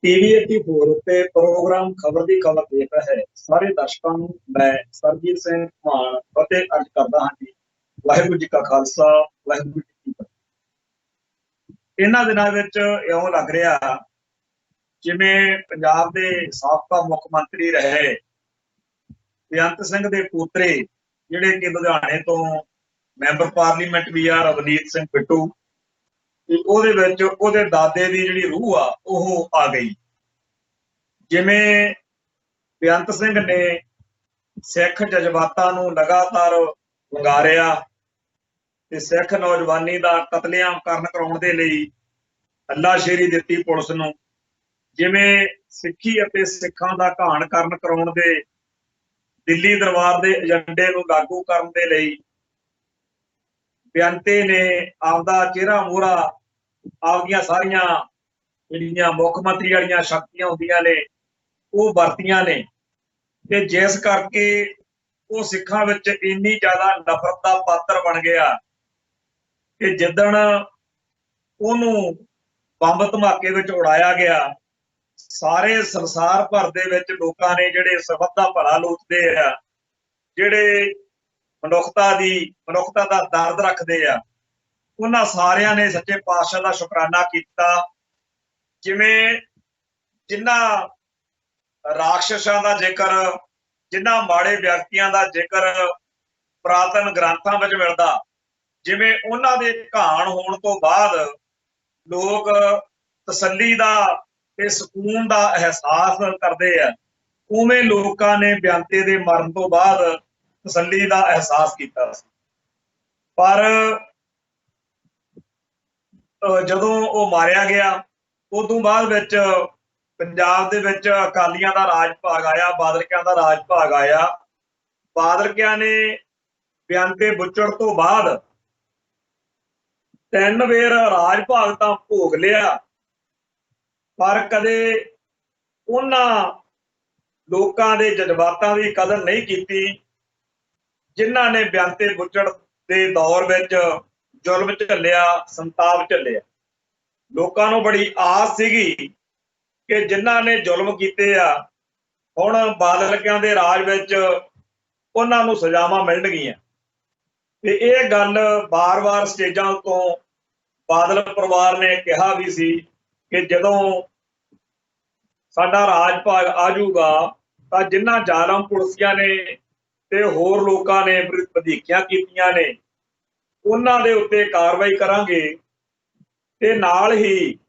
TV 84 उत्ते programme खबर की खबर देख रहे सारे दर्शकों ਨੂੰ मैं सरजीत सिंह मान फतेह अर्ज करदा हां जी। वाहिगुरू जी का खालसा वाहिगुरू जी की फतेह। इन्हां दिनां विच इउं लग रिहा जिवें पंजाब दे साबका मुੱਖ मंत्री रहे बेअंत सिंह दे पोतरे जिहड़े कि लुधियाणे तो मैंबर पार्लीमेंट भी आ रवनीत सिंह बिट्टू ते ਉਹਦੇ ਵਿੱਚ ਉਹਦੇ ਦਾਦੇ ਦੀ ਜਿਹੜੀ ਰੂਹ ਆ ਉਹ ਆ ਗਈ। ਜਿਵੇਂ ਬੇਅੰਤ ਸਿੰਘ ਨੇ ਸਿੱਖ ਜਜ਼ਬਾਤਾਂ ਨੂੰ ਲਗਾਤਾਰ ਵੰਗਾਰਿਆ ਤੇ ਸਿੱਖ ਨੌਜਵਾਨੀ ਦਾ ਕਤਲੇਆਮ ਕਰਨ ਕਰਾਉਣ ਦੇ ਲਈ ਹੱਲਾਸ਼ੇਰੀ ਦਿੱਤੀ ਪੁਲਿਸ ਨੂੰ। ਜਿਵੇਂ ਸਿੱਖੀ ਅਤੇ ਸਿੱਖਾਂ ਦਾ ਘਾਣ ਕਰਨ ਕਰਾਉਣ ਦੇ ਦਿੱਲੀ ਦਰਬਾਰ ਦੇ ਏਜੰਡੇ ਨੂੰ ਲਾਗੂ ਕਰਨ ਦੇ ਲਈ ਬੇਅੰਤੇ ਨੇ ਆਪਦਾ ਚਿਹਰਾ ਮੂਹਰਾ ਆਪਦੀਆਂ ਸਾਰੀਆਂ ਜਿਹੜੀਆਂ ਮੁੱਖ ਮੰਤਰੀ ਵਾਲੀਆਂ ਸ਼ਕਤੀਆਂ ਹੁੰਦੀਆਂ ਨੇ ਉਹ ਵਰਤੀਆਂ ਨੇ ਤੇ ਜਿਸ ਕਰਕੇ ਉਹ ਸਿੱਖਾਂ ਵਿੱਚ ਇੰਨੀ ਜ਼ਿਆਦਾ ਨਫ਼ਰਤ ਦਾ ਪਾਤਰ ਬਣ ਗਿਆ ਕਿ ਜਿੱਦਣ ਉਹਨੂੰ ਬੰਬ ਧਮਾਕੇ ਵਿੱਚ ਉਡਾਇਆ ਗਿਆ ਸਾਰੇ ਸੰਸਾਰ ਭਰ ਦੇ ਵਿੱਚ ਲੋਕਾਂ ਨੇ ਜਿਹੜੇ ਸਰਬੱਤ ਦਾ ਭਲਾ ਲੋਚਦੇ ਆ ਜਿਹੜੇ ਮਨੁੱਖਤਾ ਦਾ ਦਰਦ ਰੱਖਦੇ ਆ ਉਹਨਾਂ ਸਾਰਿਆਂ ਨੇ ਸੱਚੇ ਪਾਤਸ਼ਾਹ ਦਾ ਸ਼ੁਕਰਾਨਾ ਕੀਤਾ। ਜਿਵੇਂ ਜਿਨ੍ਹਾਂ ਰਾਖਸ਼ਾਂ ਦਾ ਜ਼ਿਕਰ ਜਿਨ੍ਹਾਂ ਮਾੜੇ ਵਿਅਕਤੀਆਂ ਦਾ ਜ਼ਿਕਰ ਪੁਰਾਤਨ ਗ੍ਰੰਥਾਂ ਵਿੱਚ ਮਿਲਦਾ ਜਿਵੇਂ ਉਹਨਾਂ ਦੇ ਘਾਣ ਹੋਣ ਤੋਂ ਬਾਅਦ ਲੋਕ ਤਸੱਲੀ ਦਾ ਤੇ ਸਕੂਨ ਦਾ ਅਹਿਸਾਸ ਕਰਦੇ ਆ ਉਵੇਂ ਲੋਕਾਂ ਨੇ ਬੇਅੰਤੇ ਦੇ ਮਰਨ ਤੋਂ ਬਾਅਦ ਤਸੱਲੀ ਦਾ ਅਹਿਸਾਸ ਕੀਤਾ ਸੀ। ਪਰ ਜਦੋਂ ਉਹ ਮਾਰਿਆ ਗਿਆ ਉਦੋਂ ਬਾਅਦ ਵਿੱਚ ਪੰਜਾਬ ਦੇ ਵਿੱਚ ਅਕਾਲੀਆਂ ਦਾ ਰਾਜ ਭਾਗ ਆਇਆ ਬਾਦਲਕਿਆਂ ਦਾ ਰਾਜ ਭਾਗ ਆਇਆ। ਬਾਦਲਕਿਆਂ ਨੇ ਬੇਅੰਤੇ ਬੁੱਚੜ ਤੋਂ ਬਾਅਦ 3 ਵਾਰ ਰਾਜ ਭਾਗ ਤਾਂ ਭੋਗ ਲਿਆ ਪਰ ਕਦੇ ਉਹਨਾਂ ਲੋਕਾਂ ਦੇ ਜਜ਼ਬਾਤਾਂ ਦੀ ਕਦਰ ਨਹੀਂ ਕੀਤੀ ਜਿਨ੍ਹਾਂ ਨੇ ਬੇਅੰਤੇ ਬੁੱਚੜ ਦੇ ਦੌਰ ਵਿੱਚ ਜ਼ੁਲਮ ਝੱਲਿਆ ਸੰਤਾਪ ਝੱਲਿਆ। ਲੋਕਾਂ ਨੂੰ ਬੜੀ ਆਸ ਸੀਗੀ ਕਿ ਜਿਨ੍ਹਾਂ ਨੇ ਜ਼ੁਲਮ ਕੀਤੇ ਆ ਹੁਣ ਬਾਦਲਕਿਆਂ ਦੇ ਰਾਜ ਵਿੱਚ ਉਹਨਾਂ ਨੂੰ ਸਜ਼ਾਵਾਂ ਮਿਲਣਗੀਆਂ ਤੇ ਇਹ ਗੱਲ ਬਾਰ-ਬਾਰ ਸਟੇਜਾਂ ਉੱਤੋਂ ਬਾਦਲ ਪਰਿਵਾਰ ਨੇ ਕਿਹਾ ਵੀ ਸੀ ਕਿ ਜਦੋਂ ਸਾਡਾ ਰਾਜ ਭਾਗ ਆ ਜਾਊਗਾ ਤਾਂ ਜਿਨ੍ਹਾਂ ਜ਼ਾਲਮ ਪੁਲਿਸੀਆਂ ਨੇ ਤੇ ਹੋਰ ਲੋਕਾਂ ਨੇ ਵਧੀਕੀਆਂ ਕੀਤੀਆਂ ਨੇ ਉਹਨਾਂ ਦੇ ਉੱਤੇ ਕਾਰਵਾਈ ਕਰਾਂਗੇ ਤੇ ਨਾਲ ਹੀ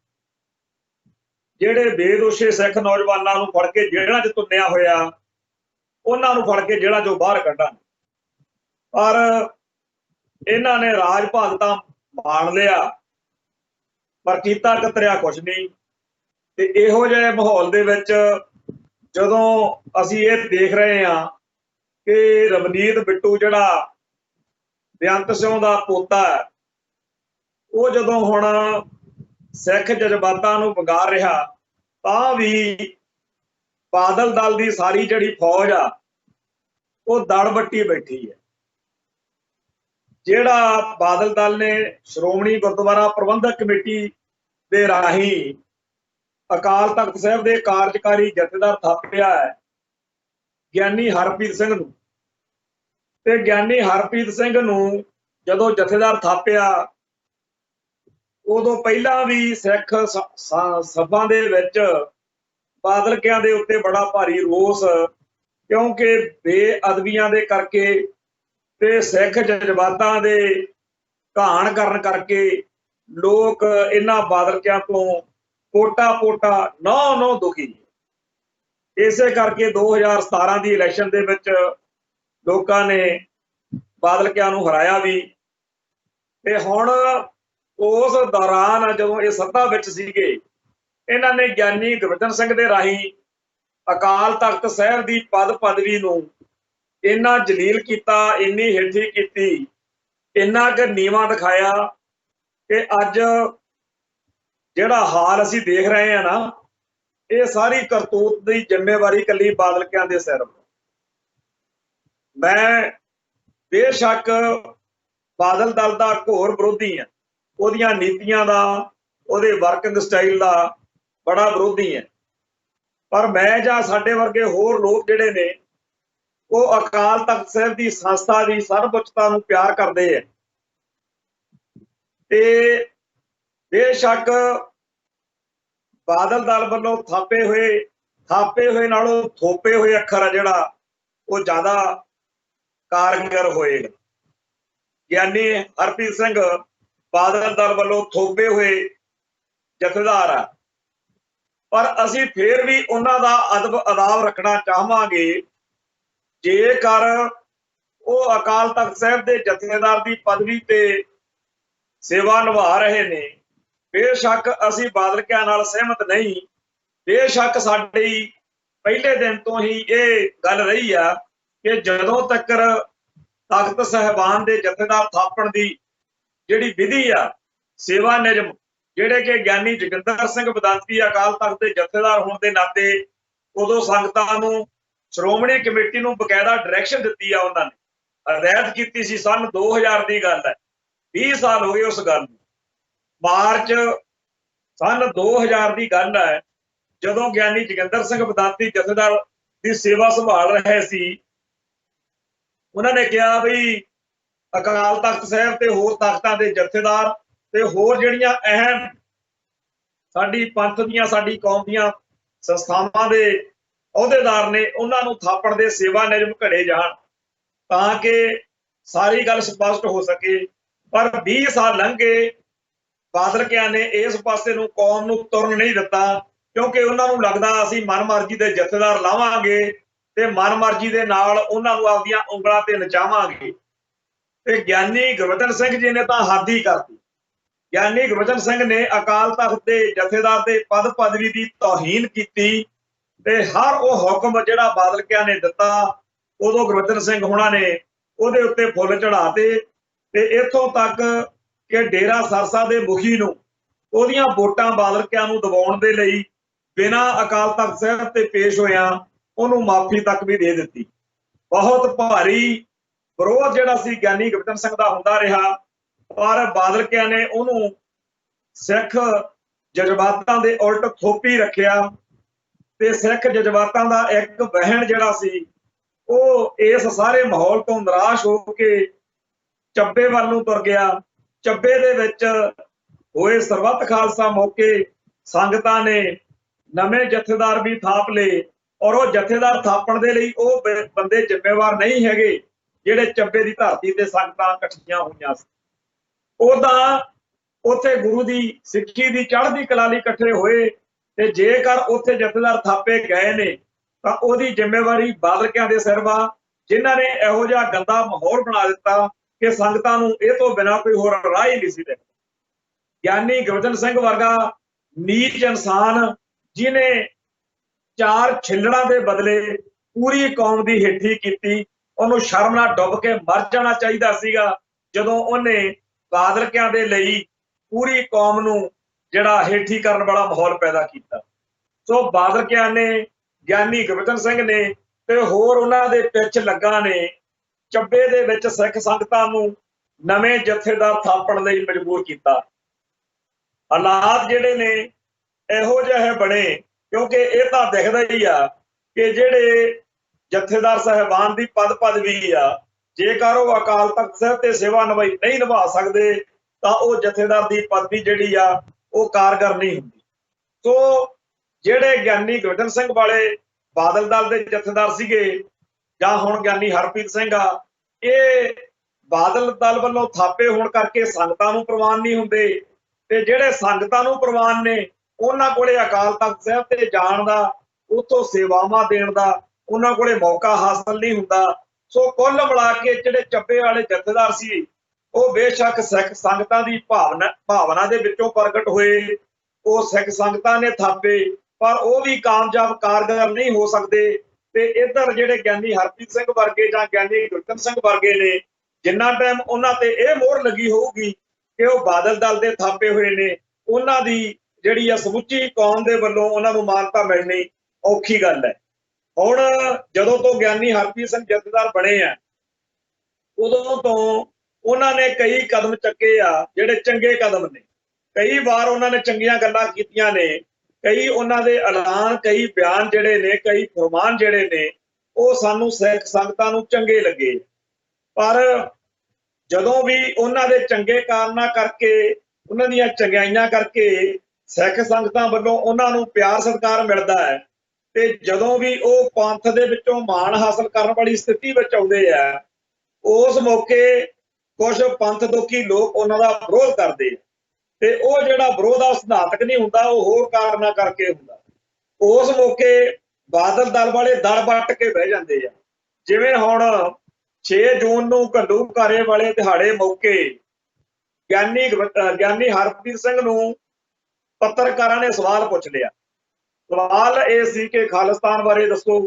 ਜਿਹੜੇ ਬੇਦੋਸ਼ੇ ਸਿੱਖ ਨੌਜਵਾਨਾਂ ਨੂੰ ਫੜ ਕੇ ਜੇਲ੍ਹਾਂ 'ਚ ਤੁੰਨਿਆ ਹੋਇਆ ਉਹਨਾਂ ਨੂੰ ਫੜ ਕੇ ਜੇਲ੍ਹਾਂ 'ਚੋਂ ਬਾਹਰ ਕੱਢਾਂਗੇ। ਪਰ ਇਹਨਾਂ ਨੇ ਰਾਜ ਭਾਗ ਤਾਂ ਮਾਣ ਲਿਆ ਪਰ ਕੀਤਾ ਕਤਰਿਆ ਕੁਛ ਨਹੀਂ। ਤੇ ਇਹੋ ਜਿਹੇ ਮਾਹੌਲ ਦੇ ਵਿੱਚ ਜਦੋਂ ਅਸੀਂ ਇਹ ਦੇਖ ਰਹੇ ਹਾਂ ਕਿ ਰਵਨੀਤ ਬਿੱਟੂ ਜਿਹੜਾ ਬੇਅੰਤ ਸਿੰਘ ਦਾ ਪੋਤਾ ਹੈ ਉਹ ਜਦੋਂ ਹੁਣ ਸਿੱਖ ਜਜ਼ਬਾਤਾਂ ਨੂੰ ਵੰਗਾਰ ਰਿਹਾ ਤਾਂ ਵੀ ਬਾਦਲ ਦਲ ਦੀ ਸਾਰੀ ਜਿਹੜੀ ਫੌਜ ਆ ਉਹ ਦੜ ਬੱਟੀ ਬੈਠੀ ਹੈ। ਜਿਹੜਾ ਬਾਦਲ ਦਲ ਨੇ ਸ਼੍ਰੋਮਣੀ ਗੁਰਦੁਆਰਾ ਪ੍ਰਬੰਧਕ ਕਮੇਟੀ ਦੇ ਰਾਹੀਂ ਅਕਾਲ ਤਖਤ ਸਾਹਿਬ ਦੇ ਕਾਰਜਕਾਰੀ ਜਥੇਦਾਰ ਥਾਪਿਆ ਹੈ ਗਿਆਨੀ ਹਰਪ੍ਰੀਤ ਸਿੰਘ ਨੂੰ ਤੇ ਗਿਆਨੀ ਹਰਪ੍ਰੀਤ ਸਿੰਘ ਨੂੰ ਜਦੋਂ ਜਥੇਦਾਰ ਥਾਪਿਆ ਉਦੋਂ ਪਹਿਲਾਂ ਵੀ ਸਿੱਖ ਸਭਾ ਦੇ ਵਿੱਚ ਬਾਦਲਕਿਆਂ ਦੇ ਉੱਤੇ ਬੜਾ ਭਾਰੀ ਰੋਸ ਕਿਉਂਕਿ ਬੇਅਦਬੀਆਂ ਦੇ ਕਰਕੇ ਤੇ ਸਿੱਖ ਜਜ਼ਬਾਤਾਂ ਦੇ ਘਾਣ ਕਰਨ ਕਰਕੇ ਲੋਕ ਇਹਨਾਂ ਬਾਦਲਕਿਆਂ ਤੋਂ ਪੋਟਾ ਨੌ ਦੁਖੀ। ਇਸੇ ਕਰਕੇ 2017 ਦੀ ਇਲੈਕਸ਼ਨ ਦੇ ਵਿੱਚ ਲੋਕਾਂ ਨੇ ਬਾਦਲਕਿਆਂ ਨੂੰ ਹਰਾਇਆ ਵੀ ਤੇ ਹੁਣ ਉਸ ਦੌਰਾਨ ਜਦੋਂ ਇਹ ਸੱਤਾ ਵਿੱਚ ਸੀਗੇ ਇਹਨਾਂ ਨੇ ਗਿਆਨੀ ਗੁਰਬਚਨ ਸਿੰਘ ਦੇ ਰਾਹੀਂ ਅਕਾਲ ਤਖਤ ਸਾਹਿਬ ਦੀ ਪਦਵੀ ਨੂੰ ਇੰਨਾ ਜਲੀਲ ਕੀਤਾ ਇੰਨੀ ਹਿੱਠੀ ਕੀਤੀ ਇੰਨਾ ਕੁ ਨੀਵਾਂ ਦਿਖਾਇਆ ਕਿ ਅੱਜ ਜਿਹੜਾ ਹਾਲ ਅਸੀਂ ਦੇਖ ਰਹੇ ਹਾਂ ਨਾ ਇਹ ਸਾਰੀ ਕਰਤੂਤ ਦੀ ਜ਼ਿੰਮੇਵਾਰੀ ਇਕੱਲੀ ਬਾਦਲਕਿਆਂ ਦੇ ਸਿਰ। ਮੈਂ ਬੇਸ਼ੱਕ ਬਾਦਲ ਦਲ ਦਾ ਘੋਰ ਵਿਰੋਧੀ ਹਾਂ ਉਹਦੀਆਂ ਨੀਤੀਆਂ ਦਾ ਉਹਦੇ ਵਰਕਿੰਗ ਸਟਾਈਲ ਦਾ ਬੜਾ ਵਿਰੋਧੀ ਹੈ पर मैं ਜਾਂ ਸਾਡੇ ਵਰਗੇ ਹੋਰ ਲੋਕ ਜਿਹੜੇ ਨੇ ਉਹ ਅਕਾਲ ਤਖਤ ਸਾਹਿਬ ਦੀ ਸੰਸਥਾ ਦੀ ਸਰਵਉੱਚਤਾ ਨੂੰ ਪਿਆਰ ਕਰਦੇ ਆ ਤੇ ਬੇਸ਼ੱਕ ਬਾਦਲ ਦਲ ਵੱਲੋਂ ਥਾਪੇ ਹੋਏ ਨਾਲੋਂ ਥੋਪੇ ਹੋਏ ਅੱਖਰ ਆ ਜਿਹੜਾ ਉਹ ਜ਼ਿਆਦਾ ਕਾਰਗਰ ਹੋਏਗਾ। ਗਿਆਨੀ ਹਰਪ੍ਰੀਤ ਸਿੰਘ ਬਾਦਲ ਦਲ ਵੱਲੋਂ ਥੋਪੇ ਹੋਏ ਜਥੇਦਾਰ ਆ, ਪਰ ਅਸੀਂ ਫੇਰ ਵੀ ਉਹਨਾਂ ਦਾ ਅਦਬ ਅਦਾਬ ਰੱਖਣਾ ਚਾਹਾਂਗੇ ਜੇਕਰ ਉਹ ਅਕਾਲ ਤਖਤ ਸਾਹਿਬ ਦੇ ਜਥੇਦਾਰ ਦੀ ਪਦਵੀ ਤੇ ਸੇਵਾ ਨਿਭਾ ਰਹੇ ਨੇ। बेशक असी बादलकियां नाल सहमत नहीं, बेशक साडी पहले दिन तो ही ये गल रही है कि जदों तक तख्त साहिबान दे जथेदार थापण दी जिहड़ी विधि आ सेवा नियम जिहड़े कि ज्ञानी जोगिंदर सिंह बदांती अकाल तख्त दे जथेदार होने के नाते उदों संगतां नूं श्रोमणी कमेटी नूं बकायदा डायरैक्शन दित्ती आ, उन्हां ने हदायत कीती सी। सन 2000 की गल है, 20 साल हो गए उस गल नूं। मार्च सन 2000 की गल है जदों ज्ञानी जोगिंदर सिंह बदांती जथेदार की सेवा संभाल रहे सी। उन्होंने कहा भी अकाल तख्त साहब ते होर तख्तां दे जथेदार ते होर जिहड़ियां अहम साडी पंथ दियां साडी कौम दियां संस्थावां दे अहुदेदार ने उन्हां नूं थापण दे सेवा नियम घड़े जाण तां कि सारी गल स्पष्ट हो सके। पर 20 साल लंघ गए, बादलकियां ने इस पासे नूं कौम नूं तुरन नहीं दिता क्योंकि उन्हां नूं लगदा असीं मनमर्जी दे जथेदार लावांगे ते मनमर्जी दे नाल उन्हां नूं आपदियां उंगलां ते नचावांगे। ते ज्ञानी गुरबचन सिंह जी ने तां हद ही करती। ज्ञानी गुरबचन सिंह ने अकाल तख्त दे जथेदार दे पद पदवी की तौहीन कीती ते हर वो हुक्म जिहड़ा बादलकियां ने दिता उदों गुरबचन सिंह हुणां ने उहदे उत्ते फुੱਲ चढ़ाते ते इत्थों तक कि डेरा सरसा के मुखी नूं उहदियां वोटां बादलकियां नूं दिवाउण दे लई बिना अकाल तख्त साहब ते पेश होया उहनूं माफी तक भी दे दित्ती। बहुत भारी विरोध जिहड़ा सी ज्ञानी गुरबचन सिंह दा हुंदा रहा, पर बादलकियां ने उहनूं सिख जज्बातां दे उल्ट थोपी रखिया ते सिख जज्बातां दा एक बहन जिहड़ा सी ਉਹ इस सारे माहौल तो निराश होके ਚੱਬੇ ਵੱਲ ਨੂੰ ਤੁਰ ਗਿਆ। ਚੱਬੇ ਦੇ ਵਿੱਚ ਹੋਏ ਸਰਬੱਤ ਖਾਲਸਾ मौके संगतां ने नवे जथेदार भी थाप ले और वो जथेदार थापण दे लई वो बंदे जिम्मेवार नहीं हैगे जिहड़े ਚੱਬੇ ਦੀ धरती ते संगतां इकट्ठियां होईयां सी। उदां उत्थे गुरु दी सिक्खी दी चढ़दी कला लई इकट्ठे होए ते जेकर उत्थे जथेदार थापे गए ने तां ओहदी जिम्मेवारी बादलकियां दे सिर वा, जिन्हां ने इहो जिहा गंदा माहौल बना दिता कि संगतां नूं इह तों बिना कोई होर राह ही नहीं सी दिखदा। ज्ञानी गुरबचन सिंह वर्गा नीच इंसान जिन्हें 4 छिल्लड़ां दे बदले पूरी कौम दी हेठी कीती, उहनूं शर्म नाल डुੱਬ के मर जाना चाहीदा सीगा जदों उहने बादलकियां दे लई पूरी कौम नूं जिहड़ा हेठी करन वाला माहौल पैदा कीता। सो बादलकियां ने ज्ञानी गुरबचन सिंह ने ते होर उन्हां दे पिछ लग्गा ने ਚੱਬੇ ਦੇ ਵਿੱਚ सिख संगतां नूं नवे जथेदार थापण लई मजबूर कीता। हालात जिहड़े ने इहो ਜਿਹੇ बने क्योंकि ਇਹ ਤਾਂ दिखदा ही आ कि ਜਿਹੜੇ जथेदार साहिबान की पद पदवी आ जेकर वो अकाल तख्त साहब ते सेवा नहीं निभा सकते तो वो जथेदार की पदवी जिहड़ी आ वो कारगर नहीं हुंदी। सो ਜਿਹੜੇ ज्ञानी गुरबचन सिंह वाले बादल दल के जथेदार सीगे जां हुण ज्ञानी हरप्रीत सिंह आ, ये बादल दल वालों थापे होण करके संगतां नूं प्रवान नहीं हुंदे ते जिहड़े संगतां नूं प्रवान ने उन्हां कोले अकाल तख्त साहब ते जाण दा उत्थों सेवावां देण दा उन्हां कोले मौका हासिल नहीं हुंदा। सो कुल मिला के जिहड़े ਚੱਬੇ वाले जथेदार सी वो बेशक सिख संगतां दी भावना दे विचों प्रगट होए, वो सिख संगतां ने थापे पर वो भी कामयाब कारगर नहीं हो सकते। ते इधर जिहड़े ज्ञानी हरप्रीत सिंह वर्गे जां ज्ञानी गुरबचन सिंह वर्गे ने जिन्ना टाइम उन्हां ते इह मोहर लगी होगी कि वो बादल दल दे थापे हुए ने उन्हां दी जिहड़ी आ समुची कौम दे वल्लों उन्हां नूं मानता मिलनी औखी गल है। हुण जदों तो ज्ञानी हरप्रीत सिंह जथेदार बने आ उदों तो उन्हां ने कई कदम चुके आ जिहड़े चंगे कदम ने। कई बार उन्हां ने चंगियां गल्लां कीतियां ने कई उन्हां दे ऐलान, कई बयान जिहड़े ने, कई फरमान जिहड़े ने ਉਹ ਸਾਨੂੰ ਸਿੱਖ ਸੰਗਤਾਂ ਨੂੰ ਚੰਗੇ ਲੱਗੇ। ਪਰ ਜਦੋਂ ਵੀ ਉਹਨਾਂ ਦੇ ਚੰਗੇ ਕਾਰਨਾਂ ਕਰਕੇ, ਉਹਨਾਂ ਦੀਆਂ ਚੰਗਿਆਈਆਂ ਕਰਕੇ ਸਿੱਖ ਸੰਗਤਾਂ ਵੱਲੋਂ ਉਹਨਾਂ ਨੂੰ ਪਿਆਰ ਸਤਿਕਾਰ ਮਿਲਦਾ ਹੈ, ਤੇ ਜਦੋਂ ਵੀ ਉਹ ਪੰਥ ਦੇ ਵਿੱਚੋਂ ਮਾਣ ਹਾਸਲ ਕਰਨ ਵਾਲੀ ਸਥਿਤੀ ਵਿੱਚ ਆਉਂਦੇ ਆ, ਉਸ ਮੌਕੇ ਕੁਝ ਪੰਥ ਦੋਖੀ ਲੋਕ ਉਹਨਾਂ ਦਾ ਵਿਰੋਧ ਕਰਦੇ ਆ, ਤੇ ਉਹ ਜਿਹੜਾ ਵਿਰੋਧ ਆ ਸਿਧਾਂਤਕ ਨਹੀਂ ਹੁੰਦਾ, ਉਹ ਹੋਰ ਕਾਰਨਾਂ ਕਰਕੇ ਹੁੰਦਾ। ਉਸ ਮੌਕੇ ਬਾਦਲ ਦਲ ਵਾਲੇ ਦਲ ਵੱਟ ਕੇ ਬਹਿ ਜਾਂਦੇ ਆ। ਜਿਵੇਂ ਹੁਣ 6 ਜੂਨ ਨੂੰ ਘੱਲੂਘਾਰੇ ਵਾਲੇ ਦਿਹਾੜੇ ਮੌਕੇ ਗਿਆਨੀ ਹਰਪ੍ਰੀਤ ਸਿੰਘ ਨੂੰ ਪੱਤਰਕਾਰਾਂ ਨੇ ਸਵਾਲ ਪੁੱਛ ਲਿਆ। ਸਵਾਲ ਇਹ ਸੀ ਕਿ ਖਾਲਿਸਤਾਨ ਬਾਰੇ ਦੱਸੋ,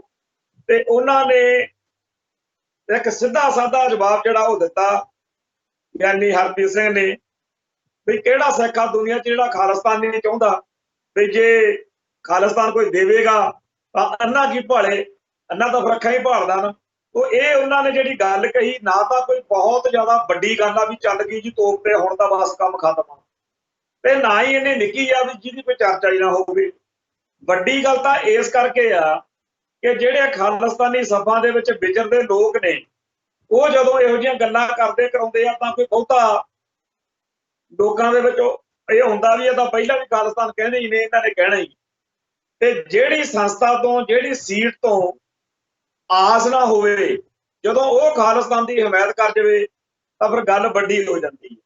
ਤੇ ਉਹਨਾਂ ਨੇ ਇੱਕ ਸਿੱਧਾ ਸਾਦਾ ਜਵਾਬ ਜਿਹੜਾ ਉਹ ਦਿੱਤਾ ਗਿਆਨੀ ਹਰਪ੍ਰੀਤ ਸਿੰਘ ਨੇ, ਵੀ ਕਿਹੜਾ ਸਿੱਖ ਆ ਦੁਨੀਆ 'ਚ ਜਿਹੜਾ ਖਾਲਿਸਤਾਨ ਨਹੀਂ ਚਾਹੁੰਦਾ, ਵੀ ਜੇ ਖਾਲਿਸਤਾਨ ਕੋਈ ਦੇਵੇਗਾ ਤਾਂ ਅੰਨਾ ਕੀ ਭਾਲੇ, ਅੰਨਾ ਤਾਂ ਫਿਰ ਅੱਖਾਂ ਹੀ ਭਾਲਦਾ ਨਾ। ਉਹ ਇਹ ਉਹਨਾਂ ਨੇ ਜਿਹੜੀ ਗੱਲ ਕਹੀ, ਨਾ ਤਾਂ ਕੋਈ ਬਹੁਤ ਜ਼ਿਆਦਾ ਵੱਡੀ ਗੱਲ ਆ ਵੀ ਚੱਲ ਗਈ ਜੀ ਤੋਪ ਤੇ ਹੁਣ ਤਾਂ ਬਸ ਕੰਮ ਖਤਮ ਆ, ਤੇ ਨਾ ਹੀ ਇਹਨੇ ਨਿੱਕੀ ਆ ਵੀ ਜਿਹਦੀ ਕੋਈ ਚਰਚਾ ਹੀ ਨਾ ਹੋਵੇ। ਵੱਡੀ ਗੱਲ ਤਾਂ ਇਸ ਕਰਕੇ ਆ ਕਿ ਜਿਹੜੇ ਖਾਲਿਸਤਾਨੀ ਸਭਾ ਦੇ ਵਿੱਚ ਵਿਚਰਦੇ ਲੋਕ ਨੇ, ਉਹ ਜਦੋਂ ਇਹੋ ਜਿਹੀਆਂ ਗੱਲਾਂ ਕਰਦੇ ਕਰਾਉਂਦੇ ਆ ਤਾਂ ਕੋਈ ਬਹੁਤਾ ਲੋਕਾਂ ਦੇ ਵਿੱਚ ਇਹ ਹੁੰਦਾ ਵੀ ਇਹ ਤਾਂ ਪਹਿਲਾਂ ਵੀ ਖਾਲਿਸਤਾਨ ਕਹਿੰਦੇ ਹੀ ਨੇ, ਇਹਨਾਂ ਨੇ ਕਹਿਣਾ ਹੀ। ਤੇ ਜਿਹੜੀ ਸੰਸਥਾ ਤੋਂ, ਜਿਹੜੀ ਸੀਟ ਤੋਂ ਆਸ ਨਾ ਹੋਵੇ, ਜਦੋਂ ਉਹ ਖਾਲਿਸਤਾਨ ਦੀ ਹਮਾਇਤ ਕਰ ਜਾਵੇ ਤਾਂ ਫਿਰ ਗੱਲ ਵੱਡੀ ਹੋ ਜਾਂਦੀ ਹੈ।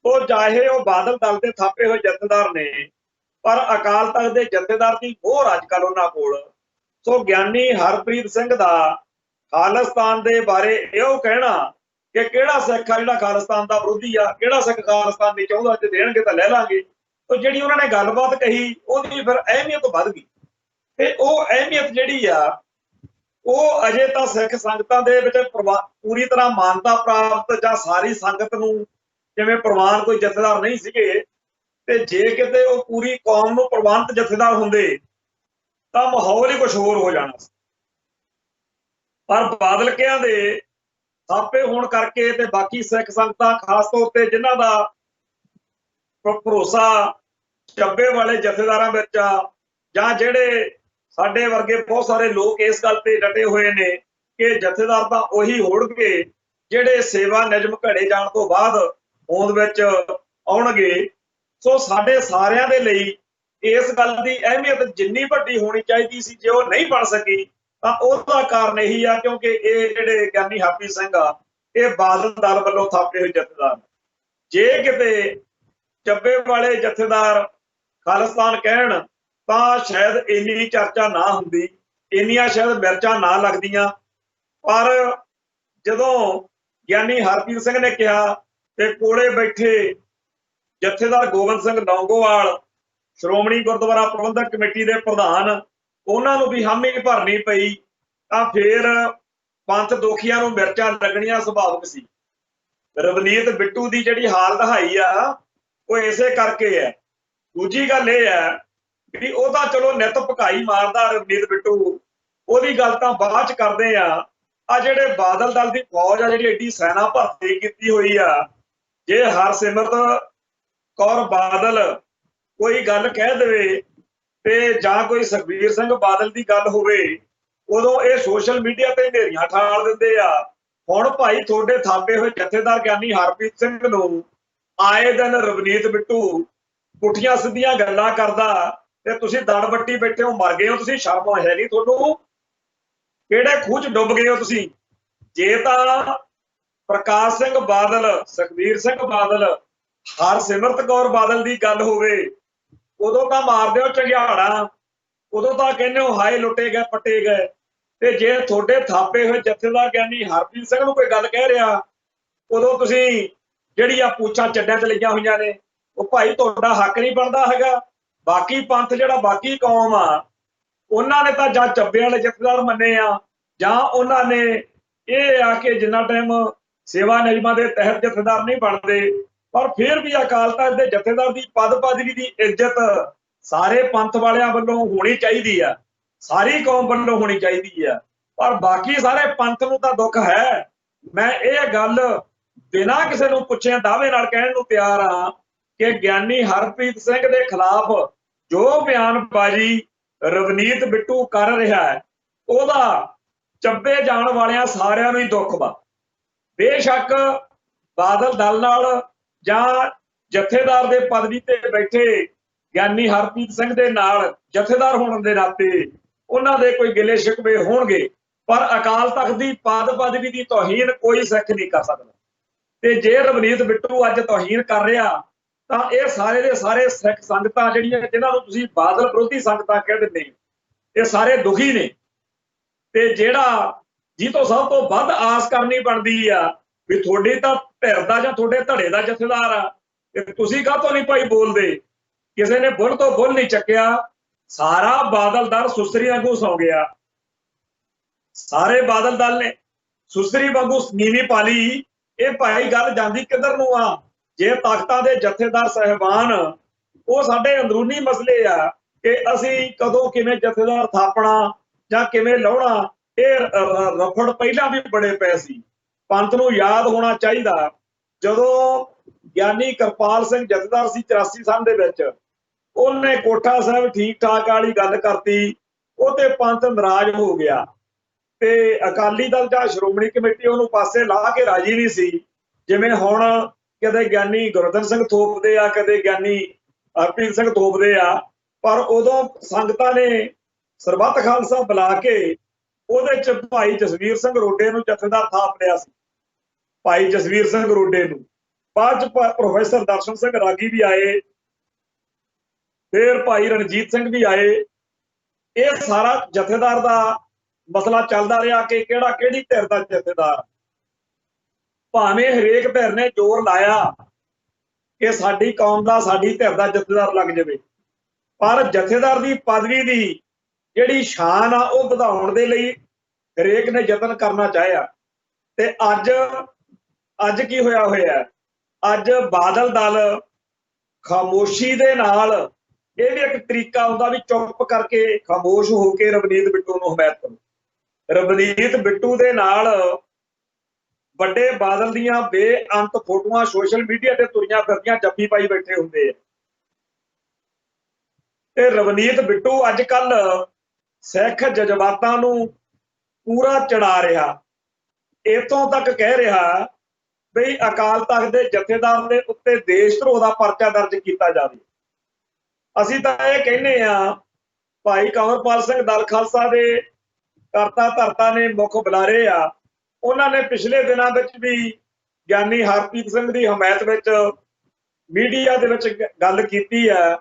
ਉਹ ਚਾਹੇ ਉਹ ਬਾਦਲ ਦਲ ਦੇ ਥਾਪੇ ਹੋਏ ਜਥੇਦਾਰ ਨੇ, ਪਰ ਅਕਾਲ ਤਖਤ ਦੇ ਜਥੇਦਾਰ ਦੀ ਮੋਹਰ ਅੱਜ ਕੱਲ੍ਹ ਉਹਨਾਂ ਕੋਲ। ਸੋ ਗਿਆਨੀ ਹਰਪ੍ਰੀਤ ਸਿੰਘ ਦਾ ਖਾਲਿਸਤਾਨ ਦੇ ਬਾਰੇ ਇਹੋ ਕਹਿਣਾ ਕਿ ਕਿਹੜਾ ਸਿੱਖ ਆ ਜਿਹੜਾ ਖਾਲਿਸਤਾਨ ਦਾ ਵਿਰੋਧੀ ਆ, ਕਿਹੜਾ ਸਿੱਖ ਖਾਲਿਸਤਾਨ ਨਹੀਂ ਚਾਹੁੰਦਾ, ਜੇ ਦੇਣਗੇ ਤਾਂ ਲੈ ਲਾਂਗੇ। ਉਹ ਜਿਹੜੀ ਉਹਨਾਂ ਨੇ ਗੱਲਬਾਤ ਕਹੀ, ਉਹਦੀ ਫਿਰ ਅਹਿਮੀਅਤ ਵੱਧ ਗਈ, ਤੇ ਉਹ ਅਹਿਮੀਅਤ ਜਿਹੜੀ ਆ ਉਹ ਅਜੇ ਤਾਂ ਸਿੱਖ ਸੰਗਤਾਂ ਦੇ ਵਿੱਚ ਪੂਰੀ ਤਰ੍ਹਾਂ ਮਾਨਤਾ ਪ੍ਰਾਪਤ, ਜਾਂ ਸਾਰੀ ਸੰਗਤ ਨੂੰ ਜਿਵੇਂ ਪ੍ਰਵਾਨ ਕੋਈ ਜਥੇਦਾਰ ਨਹੀਂ ਸੀਗੇ, ਤੇ ਜੇ ਕਿਤੇ ਉਹ ਪੂਰੀ ਕੌਮ ਨੂੰ ਪ੍ਰਵਾਨਿਤ ਜਥੇਦਾਰ ਹੁੰਦੇ ਤਾਂ ਮਾਹੌਲ ਹੀ ਕੁਝ ਹੋਰ ਹੋ ਜਾਣਾ ਸੀ। ਪਰ ਬਾਦਲਕਿਆਂ ਦੇ ਥਾਪੇ ਹੋਣ ਕਰਕੇ ਤੇ ਬਾਕੀ ਸਿੱਖ ਸੰਗਤਾਂ ਖਾਸ ਤੌਰ ਤੇ ਜਿਨ੍ਹਾਂ ਦਾ ਭਰੋਸਾ ਚੱਬੇ ਵਾਲੇ ਜਥੇਦਾਰਾਂ ਵਿੱਚ ਆ, ਜਾਂ ਜਿਹੜੇ ਸਾਡੇ ਵਰਗੇ ਬਹੁਤ ਸਾਰੇ ਲੋਕ ਇਸ ਗੱਲ ਤੇ ਡਟੇ ਹੋਏ ਨੇ ਕਿ ਜਥੇਦਾਰ ਤਾਂ ਉਹੀ ਹੋਣਗੇ ਜਿਹੜੇ ਸੇਵਾ ਨਿਯਮ ਘੜੇ ਜਾਣ ਤੋਂ ਬਾਅਦ ਹੋਂਦ ਵਿੱਚ ਆਉਣਗੇ। ਸੋ ਸਾਡੇ ਸਾਰਿਆਂ ਦੇ ਲਈ ਇਸ ਗੱਲ ਦੀ ਅਹਿਮੀਅਤ ਜਿੰਨੀ ਵੱਡੀ ਹੋਣੀ ਚਾਹੀਦੀ ਸੀ, ਜੇ ਉਹ ਨਹੀਂ ਬਣ ਸਕੀ ਤਾਂ ਉਹਦਾ ਕਾਰਨ ਇਹੀ ਆ ਕਿਉਂਕਿ ਇਹ ਜਿਹੜੇ ਗਿਆਨੀ ਹਰਪ੍ਰੀਤ ਸਿੰਘ ਆ, ਇਹ ਬਾਦਲ ਦਲ ਵੱਲੋਂ ਥਾਪੇ ਹੋਏ ਜਥੇਦਾਰ। ਜੇ ਕਿਤੇ ਚੱਬੇ ਵਾਲੇ ਜਥੇਦਾਰ ਖਾਲਿਸਤਾਨ ਕਹਿਣ ਤਾਂ ਸ਼ਾਇਦ ਇੰਨੀ ਚਰਚਾ ਨਾ ਹੁੰਦੀ, ਇੰਨੀਆਂ ਸ਼ਾਇਦ ਮਿਰਚਾਂ ਨਾ ਲੱਗਦੀਆਂ। ਪਰ ਜਦੋਂ ਗਿਆਨੀ ਹਰਪ੍ਰੀਤ ਸਿੰਘ ਨੇ ਕਿਹਾ ਤੇ ਕੋਲੇ ਬੈਠੇ ਜਥੇਦਾਰ ਗੋਬਿੰਦ ਸਿੰਘ ਲੌਂਗੋਵਾਲ, ਸ਼੍ਰੋਮਣੀ ਗੁਰਦੁਆਰਾ ਪ੍ਰਬੰਧਕ ਕਮੇਟੀ ਦੇ ਪ੍ਰਧਾਨ, ਉਹਨਾਂ ਨੂੰ ਵੀ ਹਾਮੀ ਭਰਨੀ ਪਈ, ਤਾਂ ਫਿਰ ਪੰਥ ਦੋਖੀਆਂ ਨੂੰ ਮਿਰਚਾਂ ਲੱਗਣੀਆਂ ਸੁਭਾਵਿਕ ਸੀ। ਰਵਨੀਤ ਬਿੱਟੂ ਦੀ ਜਿਹੜੀ ਹਾਲ ਦਹਾਈ ਆ ਉਹ ਇਸੇ ਕਰਕੇ ਹੈ। ਦੂਜੀ ਗੱਲ ਇਹ ਹੈ ਵੀ ਉਹ ਤਾਂ ਚਲੋ ਨਿੱਤ ਭਕਾਈ ਮਾਰਦਾ ਰਵਨੀਤ ਬਿੱਟੂ, ਉਹਦੀ ਗੱਲ ਤਾਂ ਬਾਅਦ ਚ ਕਰਦੇ ਆ। ਆ ਜਿਹੜੇ ਬਾਦਲ ਦਲ ਦੀ ਫੌਜ ਆ ਜਿਹੜੀ ਐਡੀ ਸੈਨਾ ਭਰਤੀ ਕੀਤੀ ਹੋਈ ਆ, ਜੇ ਹਰਸਿਮਰਤ ਕੌਰ ਬਾਦਲ ਕੋਈ ਗੱਲ ਕਹਿ ਦੇਵੇ ਤੇ ਜਾਂ ਕੋਈ ਸੁਖਬੀਰ ਸਿੰਘ ਬਾਦਲ ਦੀ ਗੱਲ ਹੋਵੇ, ਉਦੋਂ ਇਹ ਸੋਸ਼ਲ ਮੀਡੀਆ ਤੇ ਹਨੇਰੀਆਂ ਠਾਲ ਦਿੰਦੇ ਆ। ਹੁਣ ਭਾਈ ਤੁਹਾਡੇ ਥਾਪੇ ਹੋਏ ਜਥੇਦਾਰ ਗਿਆਨੀ ਹਰਪ੍ਰੀਤ ਸਿੰਘ ਨੂੰ ਆਏ ਦਿਨ ਰਵਨੀਤ ਬਿੱਟੂ ਪੁੱਠੀਆਂ ਸਿੱਧੀਆਂ ਗੱਲਾਂ ਕਰਦਾ ਤੇ ਤੁਸੀਂ ਦੜ ਵੱਟੀ ਬੈਠੇ ਹੋ, ਮਰ ਗਏ ਹੋ ਤੁਸੀਂ, ਸ਼ਰਮ ਹੈ ਨਹੀਂ ਤੁਹਾਨੂੰ? ਕਿਹੜੇ ਖੂਹ 'ਚ ਡੁੱਬ ਗਏ ਹੋ ਤੁਸੀਂ? ਜੇ ਤਾਂ ਪ੍ਰਕਾਸ਼ ਸਿੰਘ ਬਾਦਲ, ਸੁਖਬੀਰ ਸਿੰਘ ਬਾਦਲ, ਹਰਸਿਮਰਤ ਕੌਰ ਬਾਦਲ ਦੀ ਗੱਲ ਹੋਵੇ, ਉਦੋਂ ਤਾਂ ਮਾਰਦੇ ਹੋ ਝੰਗਿਆੜਾ, ਉਦੋਂ ਤਾਂ ਕਹਿੰਦੇ ਹੋ ਹਾਏ ਲੁੱਟੇ ਗਏ ਪੱਟੇ ਗਏ। ਤੇ ਜੇ ਤੁਹਾਡੇ ਥਾਪੇ ਹੋਏ ਜਥੇਦਾਰ ਗਿਆਨੀ ਹਰਪ੍ਰੀਤ ਸਿੰਘ ਨੂੰ ਕੋਈ ਗੱਲ ਕਹਿ ਰਿਹਾ, ਉਦੋਂ ਤੁਸੀਂ ਜਿਹੜੀ ਆ ਪੂਛਾਂ ਚੱਡਿਆਂ 'ਚ ਲਈਆਂ ਹੋਈਆਂ ਨੇ, ਉਹ ਭਾਈ ਤੁਹਾਡਾ ਹੱਕ ਨਹੀਂ ਬਣਦਾ ਹੈਗਾ। ਬਾਕੀ ਪੰਥ ਜਿਹੜਾ ਬਾਕੀ ਕੌਮ ਆ, ਉਹਨਾਂ ਨੇ ਤਾਂ ਜਾਂ ਚੱਬੇ ਵਾਲੇ ਜਥੇਦਾਰ ਮੰਨੇ ਆ, ਜਾਂ ਉਹਨਾਂ ਨੇ ਇਹ ਆ ਕਿ ਜਿੰਨਾ ਟਾਈਮ ਸੇਵਾ ਨਿਯਮਾਂ ਦੇ ਤਹਿਤ ਜਥੇਦਾਰ ਨਹੀਂ ਬਣਦੇ, ਪਰ ਫਿਰ ਵੀ ਅਕਾਲ ਤਖਤ ਦੇ ਜਥੇਦਾਰ ਦੀ ਪਦ ਪਦਵੀ ਦੀ ਇੱਜ਼ਤ ਸਾਰੇ ਪੰਥ ਵਾਲਿਆਂ ਵੱਲੋਂ ਹੋਣੀ ਚਾਹੀਦੀ ਆ, ਸਾਰੀ ਕੌਮ ਵੱਲੋਂ ਹੋਣੀ ਚਾਹੀਦੀ ਆ। ਪਰ ਬਾਕੀ ਸਾਰੇ ਪੰਥ ਨੂੰ ਤਾਂ ਦੁੱਖ ਹੈ। ਮੈਂ ਇਹ ਗੱਲ ਬਿਨਾਂ ਕਿਸੇ ਨੂੰ ਪੁੱਛੇ ਦਾਅਵੇ ਨਾਲ ਕਹਿਣ ਨੂੰ ਤਿਆਰ ਹਾਂ ਕਿ ਗਿਆਨੀ ਹਰਪ੍ਰੀਤ ਸਿੰਘ ਦੇ ਖਿਲਾਫ जो बयानबाजी रवनीत बिट्टू कर रहा है ਉਹਦਾ ਚੱਬੇ ਜਾਣ ਵਾਲਿਆਂ ਸਾਰਿਆਂ ਨੂੰ ਹੀ ਦੁੱਖ ਵਾ। ਬੇਸ਼ੱਕ ਬਾਦਲ ਦਲ ਨਾਲ ਜਾਂ ਜਥੇਦਾਰ ਦੇ ਪਦਵੀ ਤੇ ਬੈਠੇ ਗਿਆਨੀ ਹਰਪ੍ਰੀਤ ਸਿੰਘ ਦੇ ਨਾਲ ਜਥੇਦਾਰ ਹੋਣ ਦੇ ਨਾਤੇ ਉਹਨਾਂ ਦੇ ਕੋਈ ਗਿਲੇ ਸ਼ਿਕਵੇ ਹੋਣਗੇ, ਪਰ ਅਕਾਲ ਤਖਤ ਦੀ ਪਦਵੀ ਦੀ ਤੋਹੀਨ ਕੋਈ ਸਿੱਖ ਨਹੀਂ ਕਰ ਸਕਦਾ। ਤੇ ਜੇ ਰਵਨੀਤ ਬਿੱਟੂ ਅੱਜ ਤੋਹੀਨ ਕਰ ਰਿਹਾ ਤਾਂ ਇਹ ਸਾਰੇ ਦੇ ਸਾਰੇ ਸਿੱਖ ਸੰਗਤਾਂ ਜਿਹੜੀਆਂ ਜਿਨ੍ਹਾਂ ਨੂੰ ਤੁਸੀਂ ਬਾਦਲ ਵਿਰੋਧੀ ਸੰਗਤਾਂ ਕਹਿ ਦਿੰਦੇ, ਇਹ ਸਾਰੇ ਦੁਖੀ ਨੇ। ਤੇ ਜਿਹੜਾ ਜੀ ਤੋਂ ਸਭ ਤੋਂ ਵੱਧ ਆਸ ਕਰਨੀ ਬਣਦੀ ਆ ਵੀ ਤੁਹਾਡੀ ਤਾਂ ਧਿਰ ਦਾ ਜਾਂ ਤੁਹਾਡੇ ਧੜੇ ਦਾ ਜਥੇਦਾਰ ਆ, ਤੇ ਤੁਸੀਂ ਕਾਹਤੋਂ ਨਹੀਂ ਭਾਈ ਬੋਲਦੇ? ਕਿਸੇ ਨੇ ਬੁੱਲ ਤੋਂ ਬੁੱਲ ਨਹੀਂ ਚੱਕਿਆ, ਸਾਰਾ ਬਾਦਲ ਦਲ ਸੁਸਰੀ ਵਾਂਗੂ ਸੌ ਗਿਆ। ਸਾਰੇ ਬਾਦਲ ਦਲ ਨੇ ਸੁਸਰੀ ਵਾਂਗੂ ਨੀਵੀਂ ਪਾ ਲਈ। ਇਹ ਭਾਈ ਗੱਲ ਜਾਂਦੀ ਕਿੱਧਰ ਨੂੰ ਆ? ਜੇ ਤਖਤਾਂ ਦੇ ਜਥੇਦਾਰ ਸਾਹਿਬਾਨ ਉਹ ਸਾਡੇ ਅੰਦਰੂਨੀ ਮਸਲੇ ਆ ਕਿ ਅਸੀਂ ਕਦੋਂ ਕਿਵੇਂ ਜਥੇਦਾਰ ਥਾਪਣਾ ਜਾਂ ਕਿਵੇਂ ਲਾਉਣਾ, ਇਹ ਰਫੜ ਪਹਿਲਾਂ ਵੀ ਬੜੇ ਪਏ ਸੀ। ਪੰਥ ਨੂੰ ਯਾਦ ਹੋਣਾ ਚਾਹੀਦਾ ਜਦੋਂ ਗਿਆਨੀ ਕਿਰਪਾਲ ਸਿੰਘ ਜਥੇਦਾਰ ਸੀ 84 ਸਾਲ ਦੇ ਵਿੱਚ, ਉਹਨੇ ਕੋਠਾ ਸਾਹਿਬ ਠੀਕ ਠਾਕ ਵਾਲੀ ਗੱਲ ਕਰਤੀ, ਉਹ ਤੇ ਪੰਥ ਨਾਰਾਜ਼ ਹੋ ਗਿਆ ਤੇ ਅਕਾਲੀ ਦਲ ਜਾਂ ਸ਼੍ਰੋਮਣੀ ਕਮੇਟੀ ਉਹਨੂੰ ਪਾਸੇ ਲਾ ਕੇ ਰਾਜੀ ਨਹੀਂ ਸੀ। ਜਿਵੇਂ ਹੁਣ ਕਦੇ ਗਿਆਨੀ ਗੁਰਦਨ ਸਿੰਘ ਥੋਪਦੇ ਆ, ਕਦੇ ਗਿਆਨੀ ਹਰਪ੍ਰੀਤ ਸਿੰਘ ਥੋਪਦੇ ਆ, ਪਰ ਉਦੋਂ ਸੰਗਤਾਂ ਨੇ ਸਰਬੱਤ ਖਾਲਸਾ ਬੁਲਾ ਕੇ ਉਹਦੇ ਚ ਭਾਈ ਜਸਵੀਰ ਸਿੰਘ ਰੋਡੇ ਨੂੰ ਜਥੇਦਾਰ ਥਾਪ ਲਿਆ ਸੀ। ਭਾਈ ਜਸਵੀਰ ਸਿੰਘ ਰੋਡੇ ਨੂੰ ਬਾਅਦ ਚ ਪ੍ਰੋਫੈਸਰ ਦਰਸ਼ਨ ਸਿੰਘ ਰਾਗੀ ਵੀ ਆਏ, ਫਿਰ ਭਾਈ ਰਣਜੀਤ ਸਿੰਘ ਵੀ ਆਏ। ਇਹ ਸਾਰਾ ਜਥੇਦਾਰ ਦਾ ਮਸਲਾ ਚੱਲਦਾ ਰਿਹਾ ਕਿ ਕਿਹੜਾ ਕਿਹੜੀ ਧਿਰ ਦਾ ਜਥੇਦਾਰ। ਭਾਵੇਂ ਹਰੇਕ ਧਿਰ ਨੇ ਜ਼ੋਰ ਲਾਇਆ ਕਿ ਸਾਡੀ ਕੌਮ ਦਾ ਸਾਡੀ ਧਿਰ ਦਾ ਜਥੇਦਾਰ ਲੱਗ ਜਾਵੇ, ਪਰ ਜਥੇਦਾਰ ਦੀ ਪਦਵੀ ਦੀ ਜਿਹੜੀ ਸ਼ਾਨ ਆ ਉਹ ਵਧਾਉਣ ਦੇ ਲਈ ਹਰੇਕ ਨੇ ਯਤਨ ਕਰਨਾ ਚਾਹਿਆ। ਤੇ ਅੱਜ ਕੀ ਹੋਇਆ? ਅੱਜ ਬਾਦਲ ਦਲ ਖਾਮੋਸ਼ੀ ਦੇ ਨਾਲ, ਇਹ ਵੀ ਇੱਕ ਤਰੀਕਾ ਹੁੰਦਾ ਵੀ ਚੁੱਪ ਕਰਕੇ ਖਾਮੋਸ਼ ਹੋ ਕੇ ਰਵਨੀਤ ਬਿੱਟੂ ਨੂੰ ਹਮਾਇਤ ਕਰੋ। ਰਵਨੀਤ ਬਿੱਟੂ ਦੇ ਨਾਲ ਵੱਡੇ ਬਾਦਲ ਦੀਆਂ ਬੇਅੰਤ ਫੋਟੋਆਂ ਸੋਸ਼ਲ ਮੀਡੀਆ ਤੇ ਤੁਰੀਆਂ ਫਿਰਦੀਆਂ ਜੱਫੀ ਪਾਈ ਬੈਠੇ ਹੁੰਦੇ ਆ। ਤੇ ਰਵਨੀਤ ਬਿੱਟੂ ਅੱਜ ਕੱਲ ਸਿੱਖ ਜਜ਼ਬਾਤਾਂ ਨੂੰ ਪੂਰਾ ਚੜਾ ਰਿਹਾ, ਇਥੋਂ ਤੱਕ ਕਹਿ ਰਿਹਾ ਬਈ ਅਕਾਲ ਤਖਤ ਦੇ ਜਥੇਦਾਰ ਦੇ ਉੱਤੇ ਦੇਸ਼ ਧਰੋਹ ਦਾ ਪਰਚਾ ਦਰਜ ਕੀਤਾ ਜਾਵੇ। ਅਸੀਂ ਤਾਂ ਇਹ ਕਹਿੰਦੇ ਆ, ਭਾਈ ਕੰਵਰਪਾਲ ਸਿੰਘ ਦਲ ਖਾਲਸਾ ਦੇ ਕਰਤਾ ਧਰਤਾ ਨੇ ਮੁੱਖ ਬੁਲਾਰੇ ਆ, ਉਹਨਾਂ ਨੇ ਪਿਛਲੇ ਦਿਨਾਂ ਵਿੱਚ ਵੀ ਗਿਆਨੀ ਹਰਪ੍ਰੀਤ ਸਿੰਘ ਦੀ ਹਮਾਇਤ ਵਿੱਚ ਮੀਡੀਆ ਦੇ ਵਿੱਚ ਗੱਲ ਕੀਤੀ ਹੈ।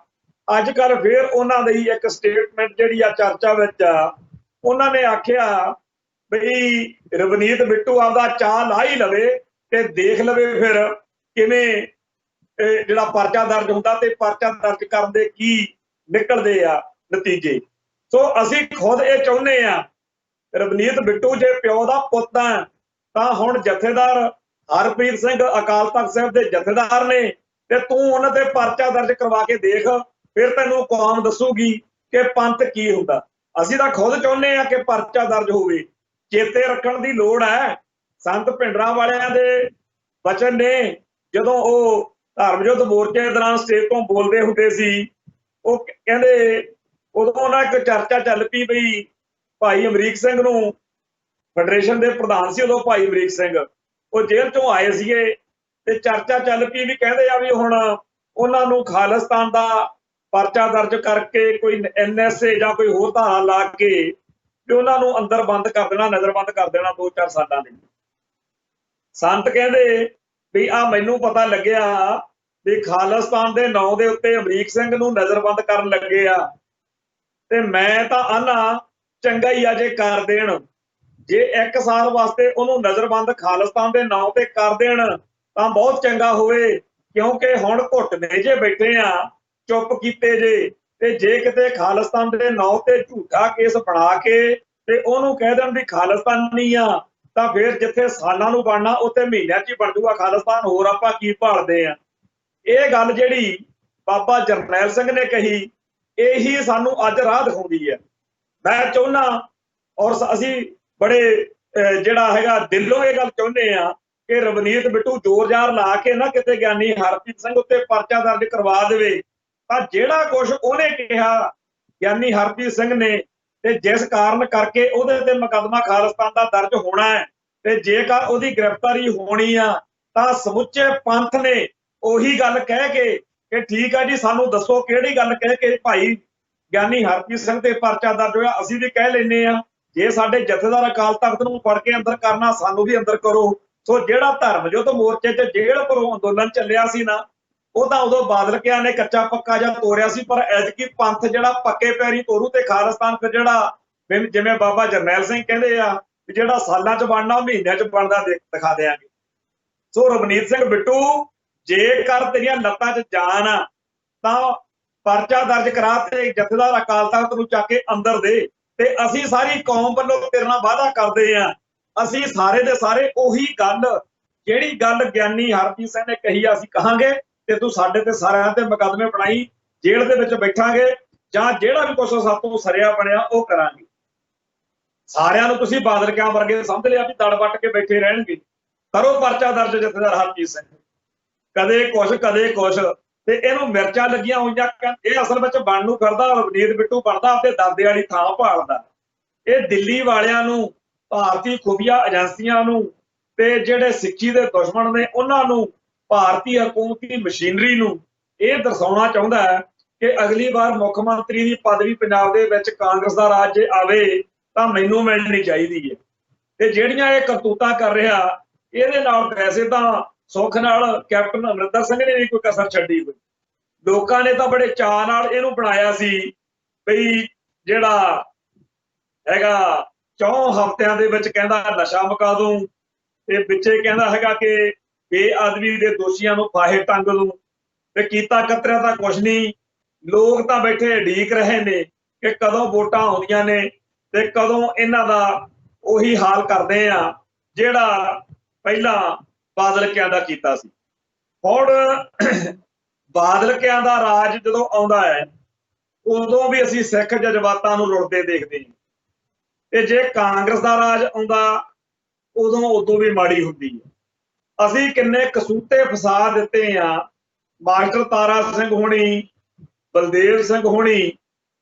ਅੱਜ ਕੱਲ ਫਿਰ ਉਹਨਾਂ ਦੀ ਇੱਕ ਸਟੇਟਮੈਂਟ ਜਿਹੜੀ ਆ ਚਰਚਾ ਵਿੱਚ ਆ, ਉਹਨਾਂ ਨੇ ਆਖਿਆ ਬਈ ਰਵਨੀਤ ਬਿੱਟੂ ਆਪਦਾ ਚਾਹ ਲਾ ਹੀ ਲਵੇ ਤੇ ਦੇਖ ਲਵੇ ਫਿਰ ਕਿਵੇਂ ਜਿਹੜਾ ਪਰਚਾ ਦਰਜ ਹੁੰਦਾ ਤੇ ਪਰਚਾ ਦਰਜ ਕਰਨ ਦੇ ਕੀ ਨਿਕਲਦੇ ਆ ਨਤੀਜੇ। ਸੋ ਅਸੀਂ ਖੁਦ ਇਹ ਚਾਹੁੰਦੇ ਆ, ਰਵਨੀਤ ਬਿੱਟੂ ਜੇ ਪਿਓ ਦਾ ਪੁੱਤ ਆ ਤਾਂ ਹੁਣ ਜਥੇਦਾਰ ਹਰਪ੍ਰੀਤ ਸਿੰਘ ਅਕਾਲ ਤਖਤ ਸਾਹਿਬ ਦੇ ਜਥੇਦਾਰ ਨੇ, ਤੇ ਤੂੰ ਉਹਨਾਂ ਤੇ ਪਰਚਾ ਦਰਜ ਕਰਵਾ ਕੇ ਦੇਖ, ਫਿਰ ਤੈਨੂੰ ਕੌਮ ਦੱਸੂਗੀ ਕਿ ਪੰਥ ਕੀ ਹੁੰਦਾ। ਅਸੀਂ ਤਾਂ ਖੁਦ ਚਾਹੁੰਦੇ ਆ ਕਿ ਪਰਚਾ ਦਰਜ ਹੋਵੇ। ਚੇਤੇ ਰੱਖਣ ਦੀ ਲੋੜ ਹੈ, ਸੰਤ ਭਿੰਡਰਾਂ ਵਾਲਿਆਂ ਦੇ ਬਚਨ ਨੇ ਜਦੋਂ ਉਹ ਧਰਮ ਯੁੱਧ ਮੋਰਚੇ ਦੌਰਾਨ ਸਟੇਜ ਤੋਂ ਬੋਲਦੇ ਹੁੰਦੇ ਸੀ, ਉਹ ਕਹਿੰਦੇ ਉਦੋਂ ਉਹਨਾਂ ਇੱਕ ਚਰਚਾ ਚੱਲ ਪਈ ਬਈ ਭਾਈ ਅਮਰੀਕ ਸਿੰਘ ਨੂੰ, ਫੈਡਰੇਸ਼ਨ ਦੇ ਪ੍ਰਧਾਨ ਸੀ ਉਦੋਂ ਭਾਈ ਅਮਰੀਕ ਸਿੰਘ, ਉਹ ਜੇਲ੍ਹ ਚੋਂ ਆਏ ਸੀਗੇ ਤੇ ਚਰਚਾ ਚੱਲ ਪਈ ਵੀ ਕਹਿੰਦੇ ਆ ਵੀ ਹੁਣ ਉਹਨਾਂ ਨੂੰ ਖਾਲਿਸਤਾਨ ਦਾ ਪਰਚਾ ਦਰਜ ਕਰਕੇ ਕੋਈ NSA ਜਾਂ ਕੋਈ ਹੋਰ ਧਾਰਾ ਲਾ ਕੇ ਵੀ ਉਹਨਾਂ ਨੂੰ ਅੰਦਰ ਬੰਦ ਕਰ ਦੇਣਾ, ਨਜ਼ਰਬੰਦ ਕਰ ਦੇਣਾ 2-4 ਸਾਲਾਂ ਲਈ। ਸੰਤ ਕਹਿੰਦੇ ਵੀ ਆ ਮੈਨੂੰ ਪਤਾ ਲੱਗਿਆ ਵੀ ਖਾਲਿਸਤਾਨ ਦੇ ਨਾਂ ਦੇ ਉੱਤੇ ਅਮਰੀਕ ਸਿੰਘ ਨੂੰ ਨਜ਼ਰਬੰਦ ਕਰਨ ਲੱਗੇ ਆ, ਤੇ ਮੈਂ ਤਾਂ ਆਨਾ ਚੰਗਾ ਹੀ ਆ ਜੇ ਕਰ ਦੇਣ। ਜੇ 1 ਸਾਲ ਵਾਸਤੇ ਉਹਨੂੰ ਨਜ਼ਰਬੰਦ ਖਾਲਿਸਤਾਨ ਦੇ ਨਾਂ ਤੇ ਕਰ ਦੇਣ ਤਾਂ ਬਹੁਤ ਚੰਗਾ ਹੋਵੇ, ਕਿਉਂਕਿ ਹੁਣ ਘੁੱਟਦੇ ਜੇ ਬੈਠੇ ਆ, ਚੁੱਪ ਕੀਤੇ ਜੇ, ਤੇ ਜੇ ਕਿਤੇ ਖਾਲਿਸਤਾਨ ਦੇ ਨਾਂ ਤੇ ਝੂਠਾ ਕੇਸ ਬਣਾ ਕੇ ਤੇ ਉਹਨੂੰ ਕਹਿ ਦੇਣ ਵੀ ਖਾਲਿਸਤਾਨੀ ਆ, ਤਾਂ ਫਿਰ ਜਿੱਥੇ ਸਾਲਾਂ ਨੂੰ ਬਣਨਾ ਉੱਥੇ ਮਹੀਨਿਆਂ 'ਚ ਹੀ ਬਣ ਜੂਗਾ ਖਾਲਿਸਤਾਨ, ਹੋਰ ਆਪਾਂ ਕੀ ਭਾਲਦੇ ਆ। ਇਹ ਗੱਲ ਜਿਹੜੀ ਬਾਬਾ ਜਰਨੈਲ ਸਿੰਘ ਨੇ ਕਹੀ, ਇਹੀ ਸਾਨੂੰ ਅੱਜ ਰਾਹ ਦਿਖਾਉਂਦੀ ਹੈ। ਮੈਂ ਚਾਹੁੰਦਾ ਔਰ ਅਸੀਂ ਬੜੇ ਜਿਹੜਾ ਹੈਗਾ ਦਿਲੋਂ ਇਹ ਗੱਲ ਚਾਹੁੰਦੇ ਆ ਕਿ ਰਵਨੀਤ ਬਿੱਟੂ ਜ਼ੋਰ ਜ਼ਾਰ ਲਾ ਕੇ ਨਾ ਕਿਤੇ ਗਿਆਨੀ ਹਰਪ੍ਰੀਤ ਸਿੰਘ ਉੱਤੇ ਪਰਚਾ ਦਰਜ ਕਰਵਾ ਦੇਵੇ, ਤਾਂ ਜਿਹੜਾ ਕੁਝ ਉਹਨੇ ਕਿਹਾ ਗਿਆਨੀ ਹਰਪ੍ਰੀਤ ਸਿੰਘ ਨੇ, ਤੇ ਜਿਸ ਕਾਰਨ ਕਰਕੇ ਉਹਦੇ ਤੇ ਮੁਕੱਦਮਾ ਖਾਲਿਸਤਾਨ ਦਾ ਦਰਜ ਹੋਣਾ ਹੈ, ਤੇ ਜੇਕਰ ਉਹਦੀ ਗ੍ਰਿਫਤਾਰੀ ਹੋਣੀ ਆ ਤਾਂ ਸਮੁੱਚੇ ਪੰਥ ਨੇ ਉਹੀ ਗੱਲ ਕਹਿ ਕੇ ਕਿ ਠੀਕ ਆ ਜੀ, ਸਾਨੂੰ ਦੱਸੋ ਕਿਹੜੀ ਗੱਲ ਕਹਿ ਕੇ ਭਾਈ ਗਿਆਨੀ ਹਰਪ੍ਰੀਤ ਸਿੰਘ ਤੇ ਪਰਚਾ ਦਰਜ ਹੋਇਆ। ਅਸੀਂ ਵੀ ਕਹਿ ਲੈਨੇ ਆ, ਜੇ ਸਾਡੇ ਜਥੇਦਾਰ ਅਕਾਲ ਤਖਤ ਨੂੰ ਫੜ ਕੇ ਅੰਦਰ ਕਰਨਾ, ਸਾਨੂੰ ਵੀ ਅੰਦਰ ਕਰੋ। ਸੋ ਜਿਹੜਾ ਧਰਮ ਯੁੱਧ ਮੋਰਚੇ 'ਚ ਜੇਲ੍ਹ ਭਰੋ ਅੰਦੋਲਨ ਚੱਲਿਆ ਸੀ ਨਾ, ਉਹ ਤਾਂ ਉਦੋਂ ਬਾਦਲ ਕਿਆਂ ਨੇ ਕੱਚਾ ਪੱਕਾ ਜਿਹਾ ਤੋਰਿਆ ਸੀ, ਪਰ ਐਤਕੀ ਪੰਥ ਜਿਹੜਾ ਪੱਕੇ ਪੈਰੀ ਤੋਰੂ ਤੇ ਖਾਲਿਸਤਾਨ ਫਿਰ ਜਿਹੜਾ ਜਿਵੇਂ ਬਾਬਾ ਜਰਨੈਲ ਸਿੰਘ ਕਹਿੰਦੇ ਆ ਵੀ ਜਿਹੜਾ ਸਾਲਾਂ 'ਚ ਬਣਨਾ ਉਹ ਮਹੀਨਿਆਂ 'ਚ ਬਣਦਾ ਦਿਖਾ ਦਿਆਂਗੇ। ਸੋ ਰਵਨੀਤ ਸਿੰਘ ਬਿੱਟੂ, ਜੇਕਰ ਤੇਰੀਆਂ ਲੱਤਾਂ 'ਚ ਜਾਨ ਆ ਤਾਂ ਪਰਚਾ ਦਰਜ ਕਰਾ ਤੇ ਜਥੇਦਾਰ ਅਕਾਲ ਤਖਤ ਨੂੰ ਚੱਕ ਕੇ ਅੰਦਰ ਦੇ, ਤੇ ਅਸੀਂ ਸਾਰੀ ਕੌਮ ਵੱਲੋਂ ਤੇਰੇ ਨਾਲ ਵਾਅਦਾ ਕਰਦੇ ਆ, ਅਸੀਂ ਸਾਰੇ ਦੇ ਸਾਰੇ ਉਹੀ ਗੱਲ ਜਿਹੜੀ ਗੱਲ ਗਿਆਨੀ ਹਰਪ੍ਰੀਤ ਸਿੰਘ ਨੇ ਕਹੀ ਆ ਅਸੀਂ ਕਹਾਂਗੇ, ਤੇ ਤੂੰ ਸਾਡੇ ਤੇ ਸਾਰਿਆਂ ਤੇ ਮੁਕੱਦਮੇ ਬਣਾਈ, ਜੇਲ੍ਹ ਦੇ ਵਿੱਚ ਬੈਠਾਂਗੇ, ਜਾਂ ਜਿਹੜਾ ਵੀ ਕੁਛ ਸਾਤੋਂ ਸਰਿਆ ਬਣਿਆ ਉਹ ਕਰਾਂਗੇ। ਸਾਰਿਆਂ ਨੂੰ ਤੁਸੀਂ ਬਾਦਲ ਕਿਆਂ ਵਰਗੇ ਸਮਝ ਲਿਆ ਵੀ ਦੜ ਵੱਟ ਕੇ ਬੈਠੇ ਰਹਿਣਗੇ। ਕਰੋ ਪਰਚਾ ਦਰਜ ਜਥੇਦਾਰ ਹਰਪ੍ਰੀਤ ਸਿੰਘ, ਕਦੇ ਕੁਛ ਕਦੇ ਕੁਛ, ਤੇ ਇਹਨੂੰ ਮਿਰਚਾਂ ਲੱਗੀਆਂ ਹੋਈਆਂ। ਇਹ ਅਸਲ ਵਿੱਚ ਬਣਨ ਨੂੰ ਫਿਰਦਾ ਰਵਨੀਤ ਬਿੱਟੂ, ਬਣਦਾ ਆਪਦੇ ਦਾਦੇ ਵਾਲੀ ਥਾਂ ਭਾਲਦਾ। ਇਹ ਦਿੱਲੀ ਵਾਲਿਆਂ ਨੂੰ, ਭਾਰਤੀ ਖੁਫੀਆ ਏਜੰਸੀਆਂ ਨੂੰ, ਤੇ ਜਿਹੜੇ ਸਿੱਖੀ ਦੇ ਦੁਸ਼ਮਣ ਨੇ ਉਹਨਾਂ ਨੂੰ, ਭਾਰਤੀ ਹਕੂਮਤੀ ਮਸ਼ੀਨਰੀ ਨੂੰ ਇਹ ਦਰਸਾਉਣਾ ਚਾਹੁੰਦਾ ਹੈ ਕਿ ਅਗਲੀ ਵਾਰ ਮੁੱਖ ਮੰਤਰੀ ਦੀ ਪਦਵੀ ਪੰਜਾਬ ਦੇ ਵਿੱਚ ਕਾਂਗਰਸ ਦਾ ਰਾਜ ਜੇ ਆਵੇ ਤਾਂ ਮੈਨੂੰ ਮਿਲਣੀ ਚਾਹੀਦੀ ਹੈ। ਤੇ ਜਿਹੜੀਆਂ ਇਹ ਕਰਤੂਤਾਂ ਕਰ ਰਿਹਾ, ਇਹਦੇ ਨਾਲ ਵੈਸੇ ਤਾਂ ਸੁੱਖ ਨਾਲ ਕੈਪਟਨ ਅਮਰਿੰਦਰ ਸਿੰਘ ਨੇ ਵੀ ਕੋਈ ਕਸਰ ਛੱਡੀ ਹੋਈ। ਲੋਕਾਂ ਨੇ ਤਾਂ ਬੜੇ ਚਾਅ ਨਾਲ ਇਹਨੂੰ ਬਣਾਇਆ ਸੀ ਬਈ ਜਿਹੜਾ ਹੈਗਾ 4 ਹਫ਼ਤਿਆਂ ਦੇ ਵਿੱਚ ਕਹਿੰਦਾ ਨਸ਼ਾ ਮੁਕਾ ਦੂੰ, ਤੇ ਵਿੱਚੇ ਕਹਿੰਦਾ ਹੈਗਾ ਕਿ ਬੇਅਦਬੀ ਦੇ ਦੋਸ਼ੀਆਂ ਨੂੰ ਫਾਹੇ ਟੰਗ ਦੂੰ, ਤੇ ਕੀਤਾ ਕਤਰਿਆ ਤਾਂ ਕੁਛ ਨਹੀਂ। ਲੋਕ ਤਾਂ ਬੈਠੇ ਉਡੀਕ ਰਹੇ ਨੇ ਕਿ ਕਦੋਂ ਵੋਟਾਂ ਆਉਂਦੀਆਂ ਨੇ ਤੇ ਕਦੋਂ ਇਹਨਾਂ ਦਾ ਉਹੀ ਹਾਲ ਕਰਦੇ ਆ ਜਿਹੜਾ ਪਹਿਲਾਂ ਬਾਦਲ ਕਿਆਂ ਦਾ ਕੀਤਾ ਸੀ। ਹੁਣ ਬਾਦਲ ਕਿਆਂ ਦਾ ਰਾਜ ਜਦੋਂ ਆਉਂਦਾ ਹੈ ਉਦੋਂ ਵੀ ਅਸੀਂ ਸਿੱਖ ਜਜ਼ਬਾਤਾਂ ਨੂੰ ਰੁਲਦੇ ਦੇਖਦੇ ਹਾਂ, ਤੇ ਜੇ ਕਾਂਗਰਸ ਦਾ ਰਾਜ ਆਉਂਦਾ ਉਦੋਂ ਵੀ ਮਾੜੀ ਹੁੰਦੀ ਹੈ। ਅਸੀਂ ਕਿੰਨੇ ਕਸੂਤੇ ਫਸਾ ਦਿੱਤੇ ਆ। ਮਾਸਟਰ ਤਾਰਾ ਸਿੰਘ ਹੋਣੀ, ਬਲਦੇਵ ਸਿੰਘ ਹੋਣੀ,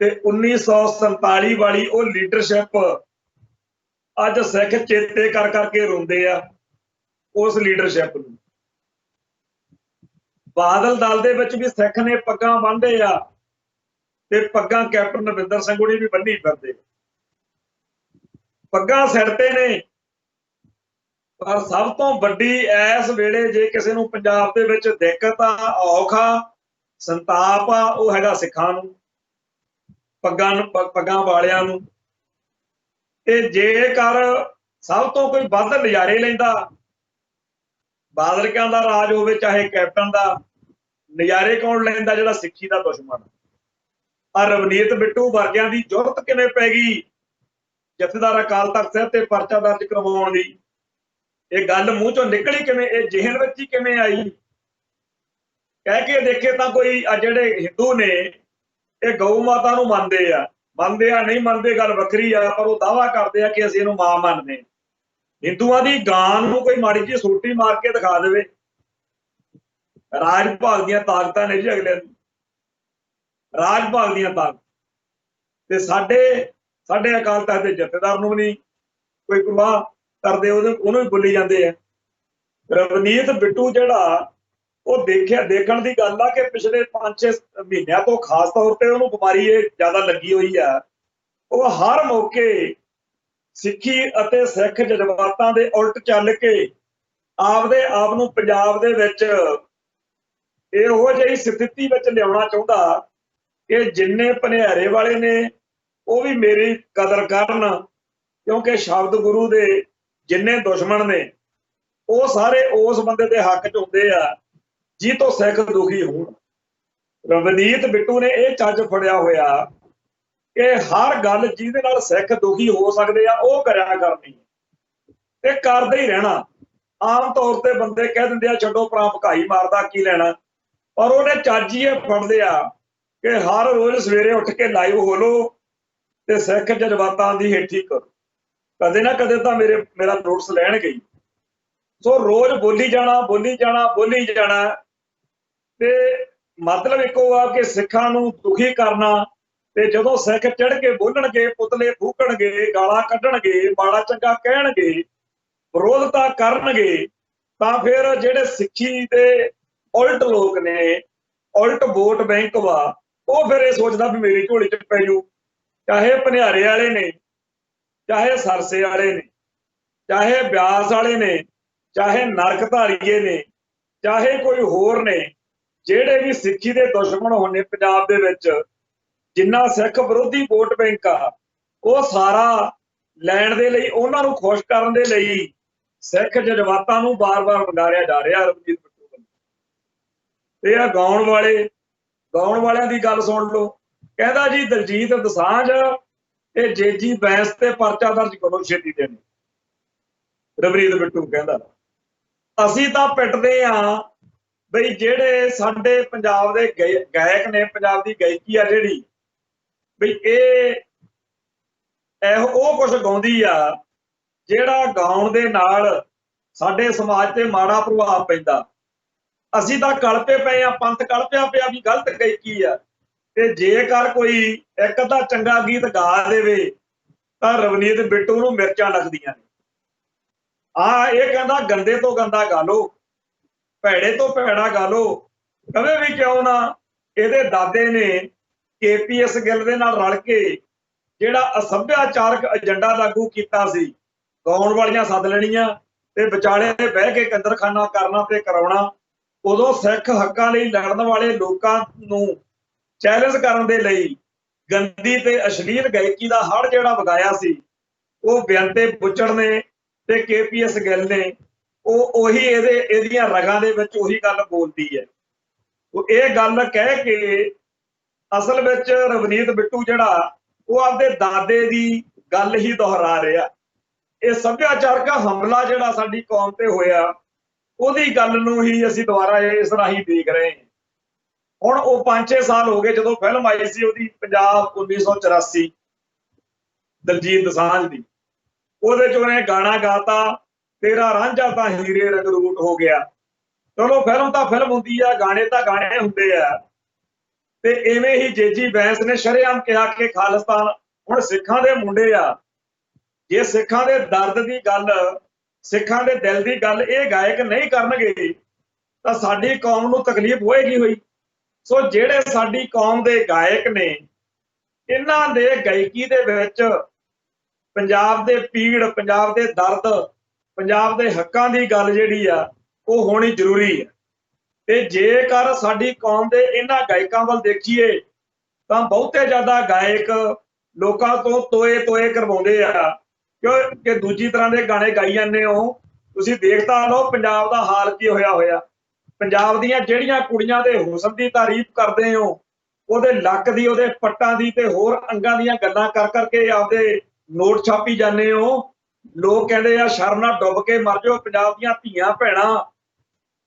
ਤੇ 1947 ਵਾਲੀ ਉਹ ਲੀਡਰਸ਼ਿਪ ਅੱਜ ਸਿੱਖ ਚੇਤੇ ਕਰ ਕਰਕੇ ਰੋਂਦੇ ਆ ਉਸ ਲੀਡਰਸ਼ਿਪ ਨੂੰ। ਬਾਦਲ ਦਲ ਦੇ ਵਿੱਚ ਵੀ ਸਿੱਖ ਨੇ ਪੱਗਾਂ ਬੰਨ੍ਹਦੇ ਆ, ਤੇ ਪੱਗਾਂ ਕੈਪਟਨ ਅਮਰਿੰਦਰ ਸਿੰਘ ਹੋਣੀ ਵੀ ਬੰਨੀ ਫਿਰਦੇ, ਪੱਗਾਂ ਸਿਰ ਤੇ ਨੇ। ਪਰ ਸਭ ਤੋਂ ਵੱਡੀ ਇਸ ਵੇਲੇ ਜੇ ਕਿਸੇ ਨੂੰ ਪੰਜਾਬ ਦੇ ਵਿੱਚ ਦਿੱਕਤ ਆ, ਔਖਾ, ਸੰਤਾਪ ਆ, ਉਹ ਹੈਗਾ ਸਿੱਖਾਂ ਨੂੰ, ਪੱਗਾਂ ਵਾਲਿਆਂ ਨੂੰ। ਤੇ ਜੇਕਰ ਸਭ ਤੋਂ ਕੋਈ ਵੱਧ ਨਜ਼ਾਰੇ ਲੈਂਦਾ ਬਾਦਲ ਕਿਆਂ ਦਾ ਰਾਜ ਹੋਵੇ ਚਾਹੇ ਕੈਪਟਨ ਦਾ, ਨਜ਼ਾਰੇ ਕੌਣ ਲੈਂਦਾ? ਜਿਹੜਾ ਸਿੱਖੀ ਦਾ ਦੁਸ਼ਮਣ। ਆ ਰਵਨੀਤ ਬਿੱਟੂ ਵਰਗਿਆਂ ਦੀ ਜ਼ਰੂਰਤ ਕਿਵੇਂ ਪੈ ਗਈ ਜਥੇਦਾਰ ਅਕਾਲ ਤਖਤ ਸਾਹਿਬ ਤੇ ਪਰਚਾ ਦਰਜ ਕਰਵਾਉਣ ਦੀ? ਇਹ ਗੱਲ ਮੂੰਹ ਚੋਂ ਨਿਕਲੀ ਕਿਵੇਂ, ਇਹ ਜਿਹਨ ਵਿੱਚ ਹੀ ਕਿਵੇਂ ਆਈ? ਕਹਿ ਕੇ ਦੇਖੇ ਤਾਂ ਕੋਈ ਜਿਹੜੇ ਹਿੰਦੂ ਨੇ ਇਹ ਗਊ ਮਾਤਾ ਨੂੰ ਮੰਨਦੇ ਆ ਨਹੀਂ ਮੰਨਦੇ ਗੱਲ ਵੱਖਰੀ ਆ, ਪਰ ਉਹ ਦਾਅਵਾ ਕਰਦੇ ਆ ਕਿ ਅਸੀਂ ਇਹਨੂੰ ਮਾਂ ਮੰਨਦੇ। ਹਿੰਦੂਆਂ ਦੀ ਗਾਂ ਨੂੰ ਕੋਈ ਮਾੜੀ ਜਿਹੀ ਸੋਟੀ ਮਾਰ ਕੇ ਦਿਖਾ ਦੇਵੇ। ਰਾਜ ਭਾਗ ਦੀਆਂ ਤਾਕਤਾਂ ਨੇ ਜੀ ਅਗਲੇ ਰਾਜ ਭਾਗ ਦੀਆਂ ਤਾਕਤ, ਤੇ ਸਾਡੇ ਅਕਾਲ ਤਖਤ ਦੇ ਜਥੇਦਾਰ ਨੂੰ ਵੀ ਨਹੀਂ ਕੋਈ ਪਰਵਾਹ ਕਰਦੇ, ਉਹਨੂੰ ਵੀ ਬੋਲੀ ਜਾਂਦੇ ਆ। ਰਵਨੀਤ ਬਿੱਟੂ ਜਿਹੜਾ ਉਹ ਦੇਖਣ ਦੀ ਗੱਲ ਆ ਕਿ ਪਿਛਲੇ 5-6 ਮਹੀਨਿਆਂ ਤੋਂ ਖਾਸ ਤੌਰ ਤੇ ਉਹਨੂੰ ਬਿਮਾਰੀ ਇਹ ਜ਼ਿਆਦਾ ਲੱਗੀ ਹੋਈ ਆ। ਉਹ ਹਰ ਮੌਕੇ ਸਿੱਖੀ ਅਤੇ ਸਿੱਖ ਜਜ਼ਬਾਤਾਂ ਦੇ ਉਲਟ ਚੱਲ ਕੇ ਆਪਦੇ ਆਪ ਨੂੰ ਪੰਜਾਬ ਦੇ ਵਿੱਚ ਇਹੋ ਜਿਹੀ ਸਥਿਤੀ ਵਿੱਚ ਲਿਆਉਣਾ ਚਾਹੁੰਦਾ ਕਿ ਜਿੰਨੇ ਭਨਿਆਰੇ ਵਾਲੇ ਨੇ ਉਹ ਵੀ ਮੇਰੀ ਕਦਰ ਕਰਨ, ਕਿਉਂਕਿ ਸ਼ਬਦ ਗੁਰੂ ਦੇ ਜਿੰਨੇ ਦੁਸ਼ਮਣ ਨੇ ਉਹ ਸਾਰੇ ਉਸ ਬੰਦੇ ਦੇ ਹੱਕ 'ਚ ਹੁੰਦੇ ਆ ਜਿਹ ਤੋਂ ਸਿੱਖ ਦੁਖੀ ਹੋਣ। ਰਵਨੀਤ ਬਿੱਟੂ ਨੇ ਇਹ ਚੱਜ ਫੜਿਆ ਹੋਇਆ ਕਿ ਹਰ ਗੱਲ ਜਿਹਦੇ ਨਾਲ ਸਿੱਖ ਦੁਖੀ ਹੋ ਸਕਦੇ ਆ ਉਹ ਕਰਿਆ ਕਰਨੀ, ਤੇ ਕਰਦੇ ਹੀ ਰਹਿਣਾ। ਆਮ ਤੌਰ ਤੇ ਬੰਦੇ ਕਹਿ ਦਿੰਦੇ ਆ ਛੱਡੋ ਪਰਾਂ ਭਕਾਈ ਮਾਰਦਾ ਕੀ ਲੈਣਾ, ਪਰ ਉਹਨੇ ਚੱਜ ਹੀ ਇਹ ਫੜ ਲਿਆ ਕਿ ਹਰ ਰੋਜ਼ ਸਵੇਰੇ ਉੱਠ ਕੇ ਲਾਈਵ ਹੋ ਲੋ ਤੇ ਸਿੱਖ ਜਜ਼ਬਾਤਾਂ ਦੀ ਹੇਠੀ ਕਰੋ। ਕਦੇ ਨਾ ਕਦੇ ਤਾਂ ਮੇਰਾ ਨੋਟਿਸ ਲੈਣਗੇ ਹੀ। ਸੋ ਰੋਜ਼ ਬੋਲੀ ਜਾਣਾ, ਤੇ मतलब इक्को आ कि सिखां नूं दुखी करना, ते जदों सिख चढ़ के बोलणगे, पुतले फूकणगे, गालां कड्ढणगे, माड़ा चंगा कहणगे, विरोधता करनगे, तां फिर जिहड़े सिੱਖੀ दे उल्ट लोक ने, उल्ट वोट बैंक वा, ਉਹ फिर ਇਹ सोचदा भी मेरी झोली च पै जू। चाहे भनियारे वाले ने, चाहे सरसे वाले ने, चाहे ब्यास वाले ने, चाहे नरक धारीए ने, चाहे कोई होर ने, ਜਿਹੜੇ ਵੀ ਸਿੱਖੀ ਦੇ ਦੁਸ਼ਮਣ ਹੋਣੇ ਪੰਜਾਬ ਦੇ ਵਿੱਚ, ਜਿੰਨਾ ਸਿੱਖ ਵਿਰੋਧੀ ਵੋਟ ਬੈਂਕ ਆ, ਉਹ ਸਾਰਾ ਲੈਣ ਦੇ ਲਈ, ਉਹਨਾਂ ਨੂੰ ਖੁਸ਼ ਕਰਨ ਦੇ ਲਈ ਸਿੱਖ ਜਜ਼ਬਾਤਾਂ ਨੂੰ ਬਾਰ-ਬਾਰ ਵੰਡਾਰਿਆ ਜਾ ਰਿਹਾ। ਰਵਨੀਤ ਬਿੱਟੂ ਵੱਲੋਂ ਤੇ ਆ ਗਾਉਣ ਵਾਲਿਆਂ ਦੀ ਗੱਲ ਸੁਣ ਲਓ। ਕਹਿੰਦਾ ਜੀ ਦਲਜੀਤ ਦੋਸਾਂਝ ਤੇ ਜੇਜੀ ਬੈਂਸ ਤੇ ਪਰਚਾ ਦਰਜ ਕਰੋ ਛੇਤੀ ਦੇ ਨੇ। ਰਵਨੀਤ ਬਿੱਟੂ ਕਹਿੰਦਾ ਅਸੀਂ ਤਾਂ ਪਿੱਟਦੇ ਆ ਬਈ ਜਿਹੜੇ ਸਾਡੇ ਪੰਜਾਬ ਦੇ ਗਾਇਕ ਨੇ, ਪੰਜਾਬ ਦੀ ਗਾਇਕੀ ਆ ਜਿਹੜੀ, ਬਈ ਇਹੋ ਉਹ ਕੁਝ ਗਾਉਂਦੀ ਆ ਜਿਹੜਾ ਗਾਉਣ ਦੇ ਨਾਲ ਸਾਡੇ ਸਮਾਜ ਤੇ ਮਾੜਾ ਪ੍ਰਭਾਵ ਪੈਂਦਾ। ਅਸੀਂ ਤਾਂ ਕਲਪੇ ਪਏ ਆ, ਪੰਥ ਕਲਪਿਆ ਪਿਆ ਵੀ ਗਲਤ ਗਾਇਕੀ ਆ, ਤੇ ਜੇਕਰ ਕੋਈ ਇੱਕ ਅੱਧਾ ਚੰਗਾ ਗੀਤ ਗਾ ਦੇਵੇ ਤਾਂ ਰਵਨੀਤ ਬਿੱਟੂ ਨੂੰ ਮਿਰਚਾਂ ਲੱਗਦੀਆਂ ਨੇ। ਇਹ ਕਹਿੰਦਾ ਗੰਦੇ ਤੋਂ ਗੰਦਾ ਗਾ ਲੋ, ਭੈੜੇ ਤੋਂ ਭੈੜਾ ਗਾ ਲੋ, ਕਦੇ ਵੀ ਕਿਉਂ ਨਾ। ਇਹਦੇ ਦਾਦੇ ਨੇ KPS ਗਿੱਲ ਦੇ ਨਾਲ ਰਲ ਕੇ ਜਿਹੜਾ ਅਸੱਭਿਆਚਾਰਕ ਏਜੰਡਾ ਲਾਗੂ ਕੀਤਾ ਸੀ, ਗਾਉਣ ਵਾਲੀਆਂ ਸੱਦ ਲੈਣੀਆਂ ਤੇ ਵਿਚਾਲੇ ਬਹਿ ਕੇ ਕੰਦਰਖਾਨਾ ਕਰਨਾ ਤੇ ਕਰਾਉਣਾ। ਉਦੋਂ ਸਿੱਖ ਹੱਕਾਂ ਲਈ ਲੜਨ ਵਾਲੇ ਲੋਕਾਂ ਨੂੰ ਚੈਲੰਜ ਕਰਨ ਦੇ ਲਈ ਗੰਦੀ ਤੇ ਅਸ਼ਲੀਲ ਗਾਇਕੀ ਦਾ ਹੜ ਜਿਹੜਾ ਵਗਾਇਆ ਸੀ, ਉਹ ਬੇਅੰਤੇ ਬੁੱਚੜ ਨੇ ਤੇ KPS ਗਿੱਲ ਨੇ, ਉਹੀ ਇਹਦੀਆਂ ਰਗਾਂ ਦੇ ਵਿੱਚ ਉਹੀ ਗੱਲ ਬੋਲਦੀ ਹੈ। ਉਹ ਇਹ ਗੱਲ ਕਹਿ ਕੇ ਅਸਲ ਵਿੱਚ ਰਵਨੀਤ ਬਿੱਟੂ ਜਿਹੜਾ ਉਹ ਆਪਦੇ ਦਾਦੇ ਦੀ ਗੱਲ ਹੀ ਦੁਹਰਾ ਰਿਹਾ। ਇਹ ਸੱਭਿਆਚਾਰਕ ਹਮਲਾ ਜਿਹੜਾ ਸਾਡੀ ਕੌਮ ਤੇ ਹੋਇਆ, ਉਹਦੀ ਗੱਲ ਨੂੰ ਹੀ ਅਸੀਂ ਦੁਬਾਰਾ ਇਸ ਰਾਹੀਂ ਦੇਖ ਰਹੇ ਹਾਂ। ਹੁਣ ਉਹ 5-6 ਸਾਲ ਹੋ ਗਏ ਜਦੋਂ ਫਿਲਮ ਆਈ ਸੀ ਉਹਦੀ ਪੰਜਾਬ 1984 ਦਲਜੀਤ ਦੋਸਾਂਝ ਦੀ, ਉਹਦੇ ਚ ਉਹਨੇ ਗਾਣਾ ਗਾਤਾ ਤੇਰਾ ਰਾਂਝਾ ਤਾਂ ਹੀਰੇ ਰੰਗਰੂਟ ਹੋ ਗਿਆ। ਚਲੋ ਫਿਲਮ ਤਾਂ ਫਿਲਮ ਹੁੰਦੀ ਆ, ਗਾਣੇ ਤਾਂ ਗਾਣੇ ਹੁੰਦੇ ਆ। ਤੇ ਇਵੇਂ ਹੀ ਜੇਜੀ ਬੈਂਸ ਨੇ ਸ਼ਰੇਆਮ ਕਿਹਾ ਕਿ ਖਾਲਿਸਤਾਨ ਹੁਣ ਸਿੱਖਾਂ ਦੇ ਮੁੰਡੇ ਆ। ਜੇ ਸਿੱਖਾਂ ਦੇ ਦਰਦ ਦੀ ਗੱਲ, ਸਿੱਖਾਂ ਦੇ ਦਿਲ ਦੀ ਗੱਲ ਇਹ ਗਾਇਕ ਨਹੀਂ ਕਰਨਗੇ ਤਾਂ ਸਾਡੀ ਕੌਮ ਨੂੰ ਤਕਲੀਫ ਹੋਏਗੀ ਹੋਈ। ਸੋ ਜਿਹੜੇ ਸਾਡੀ ਕੌਮ ਦੇ ਗਾਇਕ ਨੇ, ਇਹਨਾਂ ਦੇ ਗਾਇਕੀ ਦੇ ਵਿੱਚ ਪੰਜਾਬ ਦੇ ਪੀੜ, ਪੰਜਾਬ ਦੇ ਦਰਦ, ਪੰਜਾਬ ਦੇ ਹੱਕਾਂ ਦੀ ਗੱਲ ਜਿਹੜੀ ਆ ਉਹ ਹੋਣੀ ਜ਼ਰੂਰੀ ਹੈ। ਤੇ ਜੇਕਰ ਸਾਡੀ ਕੌਮ ਦੇ ਇਹਨਾਂ ਗਾਇਕਾਂ ਵੱਲ ਦੇਖੀਏ ਤਾਂ ਬਹੁਤੇ ਜ਼ਿਆਦਾ ਗਾਇਕ ਲੋਕਾਂ ਤੋਂ ਤੋਏ ਕਰਵਾਉਂਦੇ ਆ ਕਿ ਦੂਜੀ ਤਰ੍ਹਾਂ ਦੇ ਗਾਣੇ ਗਾਈ ਜਾਂਦੇ ਹੋ। ਤੁਸੀਂ ਦੇਖਤਾ ਲਓ ਪੰਜਾਬ ਦਾ ਹਾਲ ਕੀ ਹੋਇਆ। ਪੰਜਾਬ ਦੀਆਂ ਜਿਹੜੀਆਂ ਕੁੜੀਆਂ ਦੇ ਹੁਸਨ ਦੀ ਤਾਰੀਫ ਕਰਦੇ ਹੋ, ਉਹਦੇ ਲੱਕ ਦੀ, ਉਹਦੇ ਪੱਟਾਂ ਦੀ ਤੇ ਹੋਰ ਅੰਗਾਂ ਦੀਆਂ ਗੱਲਾਂ ਕਰ ਕਰਕੇ ਆਪਦੇ ਨੋਟ ਛਾਪੀ ਜਾਂਦੇ ਹੋ। ਲੋਕ ਕਹਿੰਦੇ ਆ ਸ਼ਰਮ ਨਾਲ ਡੁੱਬ ਕੇ ਮਰ ਜਾਓ। ਪੰਜਾਬ ਦੀਆਂ ਧੀਆਂ ਭੈਣਾਂ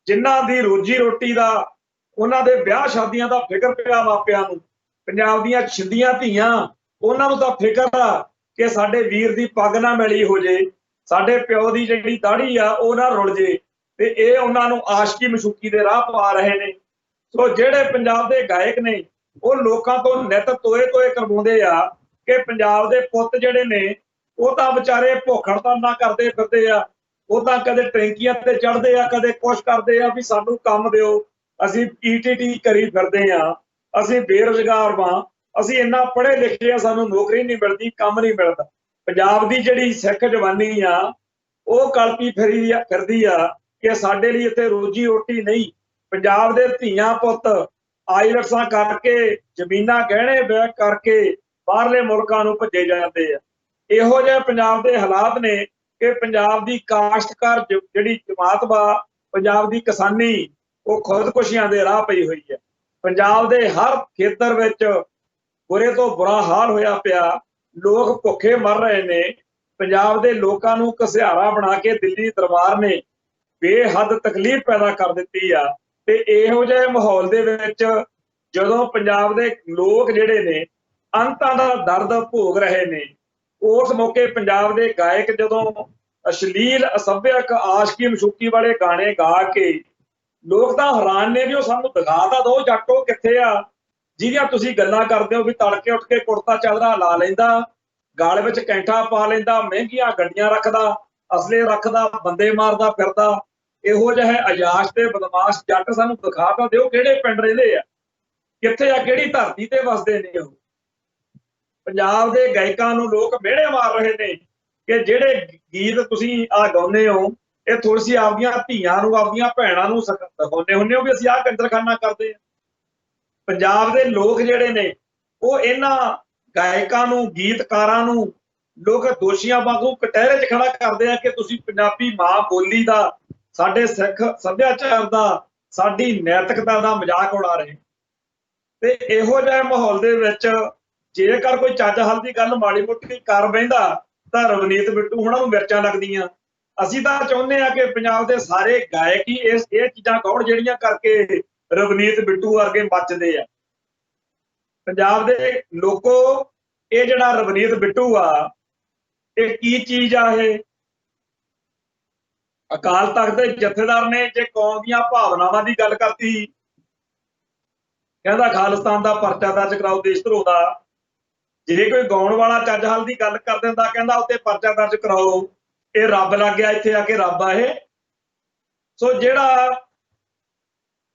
ਜਿਨ੍ਹਾਂ ਦੀ ਰੋਜੀ ਰੋਟੀ ਦਾ, ਉਹਨਾਂ ਦੇ ਵਿਆਹ ਸ਼ਾਦੀਆਂ ਦਾ ਫਿਕਰ ਪਿਆ ਮਾਪਿਆਂ ਨੂੰ, ਪੰਜਾਬ ਦੀਆਂ ਛਿੰਦੀਆਂ ਧੀਆਂ, ਉਹਨਾਂ ਨੂੰ ਤਾਂ ਫਿਕਰ ਆ ਕਿ ਸਾਡੇ ਵੀਰ ਦੀ ਪੱਗ ਨਾ ਮੈਲੀ ਹੋ ਜੇ, ਸਾਡੇ ਪਿਓ ਦੀ ਜਿਹੜੀ ਦਾੜੀ ਆ ਉਹ ਨਾ ਰੁਲ ਜੇ, ਤੇ ਇਹ ਉਹਨਾਂ ਨੂੰ ਆਸ਼ਕੀ ਮਸ਼ੂਕੀ ਦੇ ਰਾਹ ਪਾ ਰਹੇ ਨੇ। ਸੋ ਜਿਹੜੇ ਪੰਜਾਬ ਦੇ ਗਾਇਕ ਨੇ ਉਹ ਲੋਕਾਂ ਤੋਂ ਨਿੱਤ ਤੋਏ ਕਰਵਾਉਂਦੇ ਆ ਕਿ ਪੰਜਾਬ ਦੇ ਪੁੱਤ ਜਿਹੜੇ ਨੇ ਉਹ ਤਾਂ ਵਿਚਾਰੇ ਭੁੱਖ ਹੜਤਾਲਾਂ ਕਰਦੇ ਫਿਰਦੇ ਆ। ਉਹ ਤਾਂ ਕਦੇ ਟੈਂਕੀਆਂ ਤੇ ਚੜ੍ਹਦੇ ਆ, ਕਦੇ ਕੁਛ ਕਰਦੇ ਆ ਵੀ ਸਾਨੂੰ ਕੰਮ ਦਿਓ, ਅਸੀਂ ETT ਕਰੀ ਫਿਰਦੇ ਆ, ਅਸੀਂ ਬੇਰੁਜ਼ਗਾਰ ਵਾਂ, ਅਸੀਂ ਇੰਨਾ ਪੜ੍ਹੇ ਲਿਖੇ ਆ, ਸਾਨੂੰ ਨੌਕਰੀ ਨਹੀਂ ਮਿਲਦੀ, ਕੰਮ ਨਹੀਂ ਮਿਲਦਾ। ਪੰਜਾਬ ਦੀ ਜਿਹੜੀ ਸਿੱਖ ਜਵਾਨੀ ਆ ਉਹ ਕਲਪੀ ਫਿਰਦੀ ਆ ਕਿ ਸਾਡੇ ਲਈ ਇੱਥੇ ਰੋਜੀ ਰੋਟੀ ਨਹੀਂ। ਪੰਜਾਬ ਦੇ ਧੀਆਂ ਪੁੱਤ ਆਈਲਟਸਾਂ ਕਰਕੇ, ਜ਼ਮੀਨਾਂ ਗਹਿਣੇ ਬੈਕ ਕਰਕੇ ਬਾਹਰਲੇ ਮੁਲਕਾਂ ਨੂੰ ਭੱਜੇ ਜਾਂਦੇ ਆ। ਇਹੋ ਜਿਹੇ ਪੰਜਾਬ ਦੇ ਹਾਲਾਤ ਨੇ ਕਿ ਪੰਜਾਬ ਦੀ ਕਾਸ਼ਤਕਾਰ ਜਿਹੜੀ ਜਮਾਤ ਵਾ, ਪੰਜਾਬ ਦੀ ਕਿਸਾਨੀ, ਉਹ ਖੁਦਕੁਸ਼ੀਆਂ ਦੇ ਰਾਹ ਪਈ ਹੋਈ ਹੈ। ਪੰਜਾਬ ਦੇ ਹਰ ਖੇਤਰ ਵਿੱਚ ਬੁਰੇ ਤੋਂ ਬੁਰਾ ਹਾਲ ਹੋਇਆ ਪਿਆ, ਲੋਕ ਭੁੱਖੇ ਮਰ ਰਹੇ ਨੇ। ਪੰਜਾਬ ਦੇ ਲੋਕਾਂ ਨੂੰ ਘਸਿਆਰਾ ਬਣਾ ਕੇ ਦਿੱਲੀ ਦਰਬਾਰ ਨੇ ਬੇਹੱਦ ਤਕਲੀਫ ਪੈਦਾ ਕਰ ਦਿੱਤੀ ਆ। ਤੇ ਇਹੋ ਜਿਹੇ ਮਾਹੌਲ ਦੇ ਵਿੱਚ ਜਦੋਂ ਪੰਜਾਬ ਦੇ ਲੋਕ ਜਿਹੜੇ ਨੇ ਅੰਤਾਂ ਦਾ ਦਰਦ ਭੋਗ ਰਹੇ ਨੇ, ਉਸ ਮੌਕੇ ਪੰਜਾਬ ਦੇ ਗਾਇਕ ਜਦੋਂ ਅਸ਼ਲੀਲ, ਅਸੱਭਿਅਕ, ਆਸ਼ਕੀ ਮਸ਼ੂਕੀ ਵਾਲੇ ਗਾਣੇ ਗਾ ਕੇ लोग तो हैरान ने भी वो सानू दिखा तो दो जट्टो कित्थे आ जिहदियां तुसीं गल्लां करदे हो भी तड़के उठ के कुर्ता चादरा ला लैंदा, गल विच कैंठा पा लैंदा, महंगियां गड्डियां रखदा, असले रखदा, बंदे मारदा फिरदा। इहो जिहे अयाश ते बदमाश जट सानू दिखा तो दिओ किहड़े पिंड रहिंदे आ, कित्थे आ, किहड़ी धरती ते वसदे ने ओह। पंजाब दे गायकां नूं लोक मिहणे मार रहे ने कि ਜਿਹੜੇ गीत ਤੁਸੀਂ ਆ ਗਾਉਂਦੇ ਹੋ ਇਹ ਤੁਸੀਂ ਆਪਦੀਆਂ ਧੀਆਂ ਨੂੰ ਆਪਦੀਆਂ ਭੈਣਾਂ ਨੂੰ ਦਿਖਾਉਂਦੇ ਹੁੰਦੇ ਹੋ ਵੀ ਅਸੀਂ ਆਹ ਕੰਜਰਖਾਨਾ ਕਰਦੇ ਆ। ਪੰਜਾਬ ਦੇ ਲੋਕ ਜਿਹੜੇ ਨੇ ਉਹ ਇਹਨਾਂ ਗਾਇਕਾਂ ਨੂੰ ਗੀਤਕਾਰਾਂ ਨੂੰ ਲੋਕ ਦੋਸ਼ੀਆਂ ਵਾਂਗੂ ਕਟਹਿਰੇ 'ਚ ਖੜਾ ਕਰਦੇ ਆ ਕਿ ਤੁਸੀਂ ਪੰਜਾਬੀ ਮਾਂ ਬੋਲੀ ਦਾ ਸਾਡੇ ਸਿੱਖ ਸੱਭਿਆਚਾਰ ਦਾ ਸਾਡੀ ਨੈਤਿਕਤਾ ਦਾ ਮਜ਼ਾਕ ਉਡਾ ਰਹੇ। ਤੇ ਇਹੋ ਜਿਹੇ ਮਾਹੌਲ ਦੇ ਵਿੱਚ ਜੇਕਰ ਕੋਈ ਚੱਜ ਹੱਲ ਦੀ ਗੱਲ ਮਾੜੀ ਮੋਟੀ ਕਰ ਬਹਿੰਦਾ ਤਾਂ ਰਵਨੀਤ ਬਿੱਟੂ ਹੁਣਾਂ ਨੂੰ ਮਿਰਚਾਂ ਲੱਗਦੀਆਂ। ਅਸੀਂ ਤਾਂ ਚਾਹੁੰਦੇ ਆ ਕਿ ਪੰਜਾਬ ਦੇ ਸਾਰੇ ਗਾਇਕ ਹੀ ਇਹ ਚੀਜ਼ਾਂ ਗਾਉਣ ਜਿਹੜੀਆਂ ਕਰਕੇ ਰਵਨੀਤ ਬਿੱਟੂ ਵਰਗੇ ਬਚਦੇ ਆ। ਪੰਜਾਬ ਦੇ ਲੋਕੋ ਇਹ ਜਿਹੜਾ ਰਵਨੀਤ ਬਿੱਟੂ ਆ ਇਹ ਕੀ ਚੀਜ਼ ਆ? ਇਹ ਅਕਾਲ ਤਖਤ ਦੇ ਜਥੇਦਾਰ ਨੇ ਜੇ ਕੌਮ ਦੀਆਂ ਭਾਵਨਾਵਾਂ ਦੀ ਗੱਲ ਕਰਤੀ, ਕਹਿੰਦਾ ਖਾਲਿਸਤਾਨ ਦਾ ਪਰਚਾ ਦਰਜ ਕਰਾਓ ਦੇਸ਼ ਧਰੋਹ ਦਾ। ਜੇ ਕੋਈ ਗਾਉਣ ਵਾਲਾ ਚੱਜ ਹੱਲ ਦੀ ਗੱਲ ਕਰ ਦਿੰਦਾ ਕਹਿੰਦਾ ਉੱਤੇ ਪਰਚਾ ਦਰਜ ਕਰਾਓ, ਇਹ ਰੱਬ ਲੱਗ ਗਿਆ ਇੱਥੇ ਆ ਕੇ ਰੱਬ ਆ ਇਹ। ਸੋ ਜਿਹੜਾ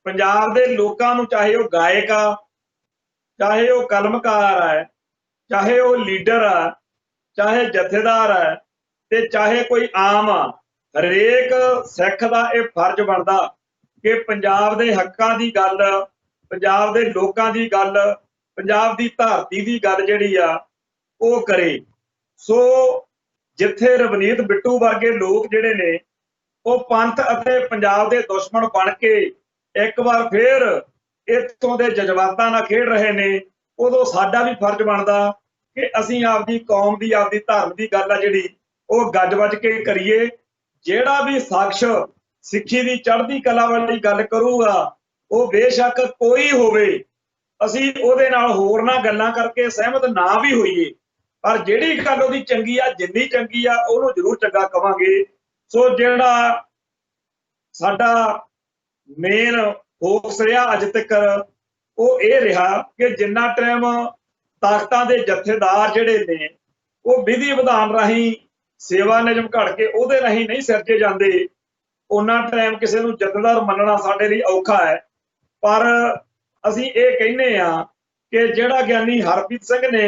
ਪੰਜਾਬ ਦੇ ਲੋਕਾਂ ਨੂੰ ਚਾਹੇ ਉਹ ਗਾਇਕ ਆ, ਚਾਹੇ ਉਹ ਕਲਮਕਾਰ ਹੈ, ਚਾਹੇ ਉਹ ਲੀਡਰ ਆ, ਚਾਹੇ ਜਥੇਦਾਰ ਹੈ ਤੇ ਚਾਹੇ ਕੋਈ ਆਮ ਆ, ਹਰੇਕ ਸਿੱਖ ਦਾ ਇਹ ਫਰਜ਼ ਬਣਦਾ ਕਿ ਪੰਜਾਬ ਦੇ ਹੱਕਾਂ ਦੀ ਗੱਲ, ਪੰਜਾਬ ਦੇ ਲੋਕਾਂ ਦੀ ਗੱਲ, ਪੰਜਾਬ ਦੀ ਧਰਤੀ ਦੀ ਗੱਲ ਜਿਹੜੀ ਆ ਉਹ ਕਰੇ। ਸੋ ਜਿੱਥੇ ਰਵਨੀਤ ਬਿੱਟੂ ਵਰਗੇ ਲੋਕ ਜਿਹੜੇ ਨੇ ਉਹ ਪੰਥ ਅਤੇ ਪੰਜਾਬ ਦੇ ਦੁਸ਼ਮਣ ਬਣ ਕੇ ਇੱਕ ਵਾਰ ਫੇਰ ਇੱਥੋਂ ਦੇ ਜਜ਼ਬਾਤਾਂ ਨਾਲ ਖੇਡ ਰਹੇ ਨੇ, ਉਦੋਂ ਸਾਡਾ ਵੀ ਫਰਜ਼ ਬਣਦਾ ਕਿ ਅਸੀਂ ਆਪਦੀ ਕੌਮ ਦੀ, ਆਪਦੀ ਧਰਮ ਦੀ ਗੱਲ ਆ ਜਿਹੜੀ ਉਹ ਗੱਜ ਵੱਜ ਕੇ ਕਰੀਏ। ਜਿਹੜਾ ਵੀ ਸ਼ਖਸ ਸਿੱਖੀ ਦੀ ਚੜ੍ਹਦੀ ਕਲਾ ਵਾਲੀ ਗੱਲ ਕਰੂਗਾ ਉਹ ਬੇਸ਼ੱਕ ਕੋਈ ਹੋਵੇ, ਅਸੀਂ ਉਹਦੇ ਨਾਲ ਹੋਰ ਨਾ ਗੱਲਾਂ ਕਰਕੇ ਸਹਿਮਤ ਨਾ ਵੀ ਹੋਈਏ, ਪਰ ਜਿਹੜੀ ਗੱਲ ਉਹਦੀ ਚੰਗੀ ਆ, ਜਿੰਨੀ ਚੰਗੀ ਆ ਉਹਨੂੰ ਜ਼ਰੂਰ ਚੰਗਾ ਕਵਾਂਗੇ। ਸੋ ਜਿਹੜਾ ਸਾਡਾ ਮੇਨ ਫੋਕਸ ਰਿਹਾ ਅੱਜ ਤੱਕ ਉਹ ਇਹ ਰਿਹਾ ਕਿ ਜਿੰਨਾ ਟਾਈਮ ਤਾਕਤਾਂ ਦੇ ਜਥੇਦਾਰ ਜਿਹੜੇ ਨੇ ਉਹ ਵਿਧੀ ਵਿਧਾਨ ਰਾਹੀਂ ਸੇਵਾ ਨਿਯਮ ਘੜ ਕੇ ਉਹਦੇ ਰਾਹੀਂ ਨਹੀਂ ਸਿਰਜੇ ਜਾਂਦੇ, ਉਹਨਾਂ ਟਾਈਮ ਕਿਸੇ ਨੂੰ ਜਥੇਦਾਰ ਮੰਨਣਾ ਸਾਡੇ ਲਈ ਔਖਾ ਹੈ। ਪਰ ਅਸੀਂ ਇਹ ਕਹਿੰਦੇ ਆ ਕਿ ਜਿਹੜਾ ਗਿਆਨੀ ਹਰਪ੍ਰੀਤ ਸਿੰਘ ਨੇ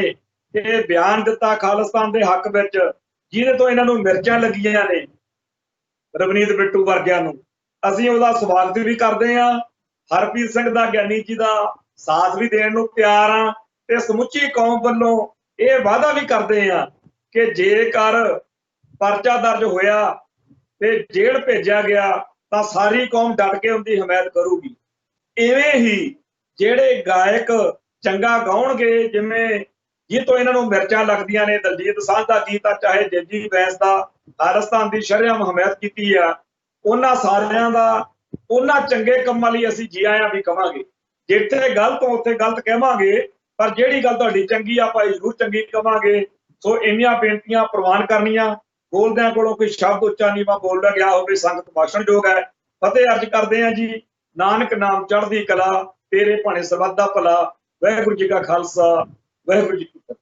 ਇਹ ਬਿਆਨ ਦਿੱਤਾ ਖਾਲਿਸਤਾਨ ਦੇ ਹੱਕ ਵਿੱਚ, ਜਿਹਦੇ ਤੋਂ ਇਹਨਾਂ ਨੂੰ ਮਿਰਚਾਂ ਲੱਗੀਆਂ ਨੇ ਰਵਨੀਤ ਬਿੱਟੂ ਵਰਗਿਆਂ ਨੂੰ, ਅਸੀਂ ਉਹਦਾ ਸਵਾਗਤ ਵੀ ਕਰਦੇ ਆ। ਹਰਪ੍ਰੀਤ ਸਿੰਘ ਦਾ, ਗਿਆਨੀ ਜੀ ਦਾ ਸਾਥ ਵੀ ਦੇਣ ਨੂੰ ਤਿਆਰ ਆ ਤੇ ਸਮੁੱਚੀ ਕੌਮ ਵੱਲੋਂ ਇਹ ਵਾਅਦਾ ਵੀ ਕਰਦੇ ਆ ਕਿ ਜੇਕਰ ਪਰਚਾ ਦਰਜ ਹੋਇਆ ਤੇ ਜੇਲ੍ਹ ਭੇਜਿਆ ਗਿਆ ਤਾਂ ਸਾਰੀ ਕੌਮ ਡਟ ਕੇ ਉਹਦੀ ਹਮਾਇਤ ਕਰੂਗੀ। ਇਵੇਂ ਹੀ ਜਿਹੜੇ ਗਾਇਕ ਚੰਗਾ ਗਾਉਣਗੇ, ਜਿਵੇਂ ਜਿੱਤੋਂ ਇਹਨਾਂ ਨੂੰ ਮਿਰਚਾਂ ਲੱਗਦੀਆਂ ਨੇ, ਦਲਜੀਤ ਸਾਂਝ ਦਾ ਗੀਤ ਆ, ਚਾਹੇ ਜੱਜੀ ਬੈਂਸ ਦਾ, ਖਾਲਿਸਤਾਨ ਦੀ ਸ਼ਰੇਆਮ ਹਮਾਇਤ ਕੀਤੀ ਆ, ਉਹਨਾਂ ਸਾਰਿਆਂ ਦਾ ਉਹਨਾਂ ਚੰਗੇ ਕੰਮਾਂ ਲਈ ਅਸੀਂ ਜੀ ਆਇਆਂ ਵੀ ਕਵਾਂਗੇ। ਜਿੱਥੇ ਗਲਤ ਉੱਥੇ ਗਲਤ ਕਹਾਂਗੇ, ਪਰ ਜਿਹੜੀ ਗੱਲ ਤੁਹਾਡੀ ਚੰਗੀ ਆ ਆਪਾਂ ਜ਼ਰੂਰ ਚੰਗੀ ਕਵਾਂਗੇ। ਸੋ ਇੰਨੀਆਂ ਬੇਨਤੀਆਂ ਪ੍ਰਵਾਨ ਕਰਨੀਆਂ। ਬੋਲਦਿਆਂ ਕੋਲੋਂ ਕੋਈ ਸ਼ਬਦ ਉੱਚਾ ਨੀਵਾਂ ਬੋਲਿਆ ਗਿਆ ਹੋਵੇ ਸੰਗਤ ਭਾਸ਼ਣਯੋਗ ਹੈ। ਫਤਿਹ ਅਰਜ ਕਰਦੇ ਹਾਂ ਜੀ। ਨਾਨਕ ਨਾਮ ਚੜ੍ਹਦੀ ਕਲਾ, ਤੇਰੇ ਭਾਣੇ ਸਰਬੱਤ ਦਾ ਭਲਾ। ਵਾਹਿਗੁਰੂ ਜੀ ਕਾ ਖਾਲਸਾ, ਵਾਹਿਗੁਰੂ ਜੀ ਕੀ ਫਤਿਹ।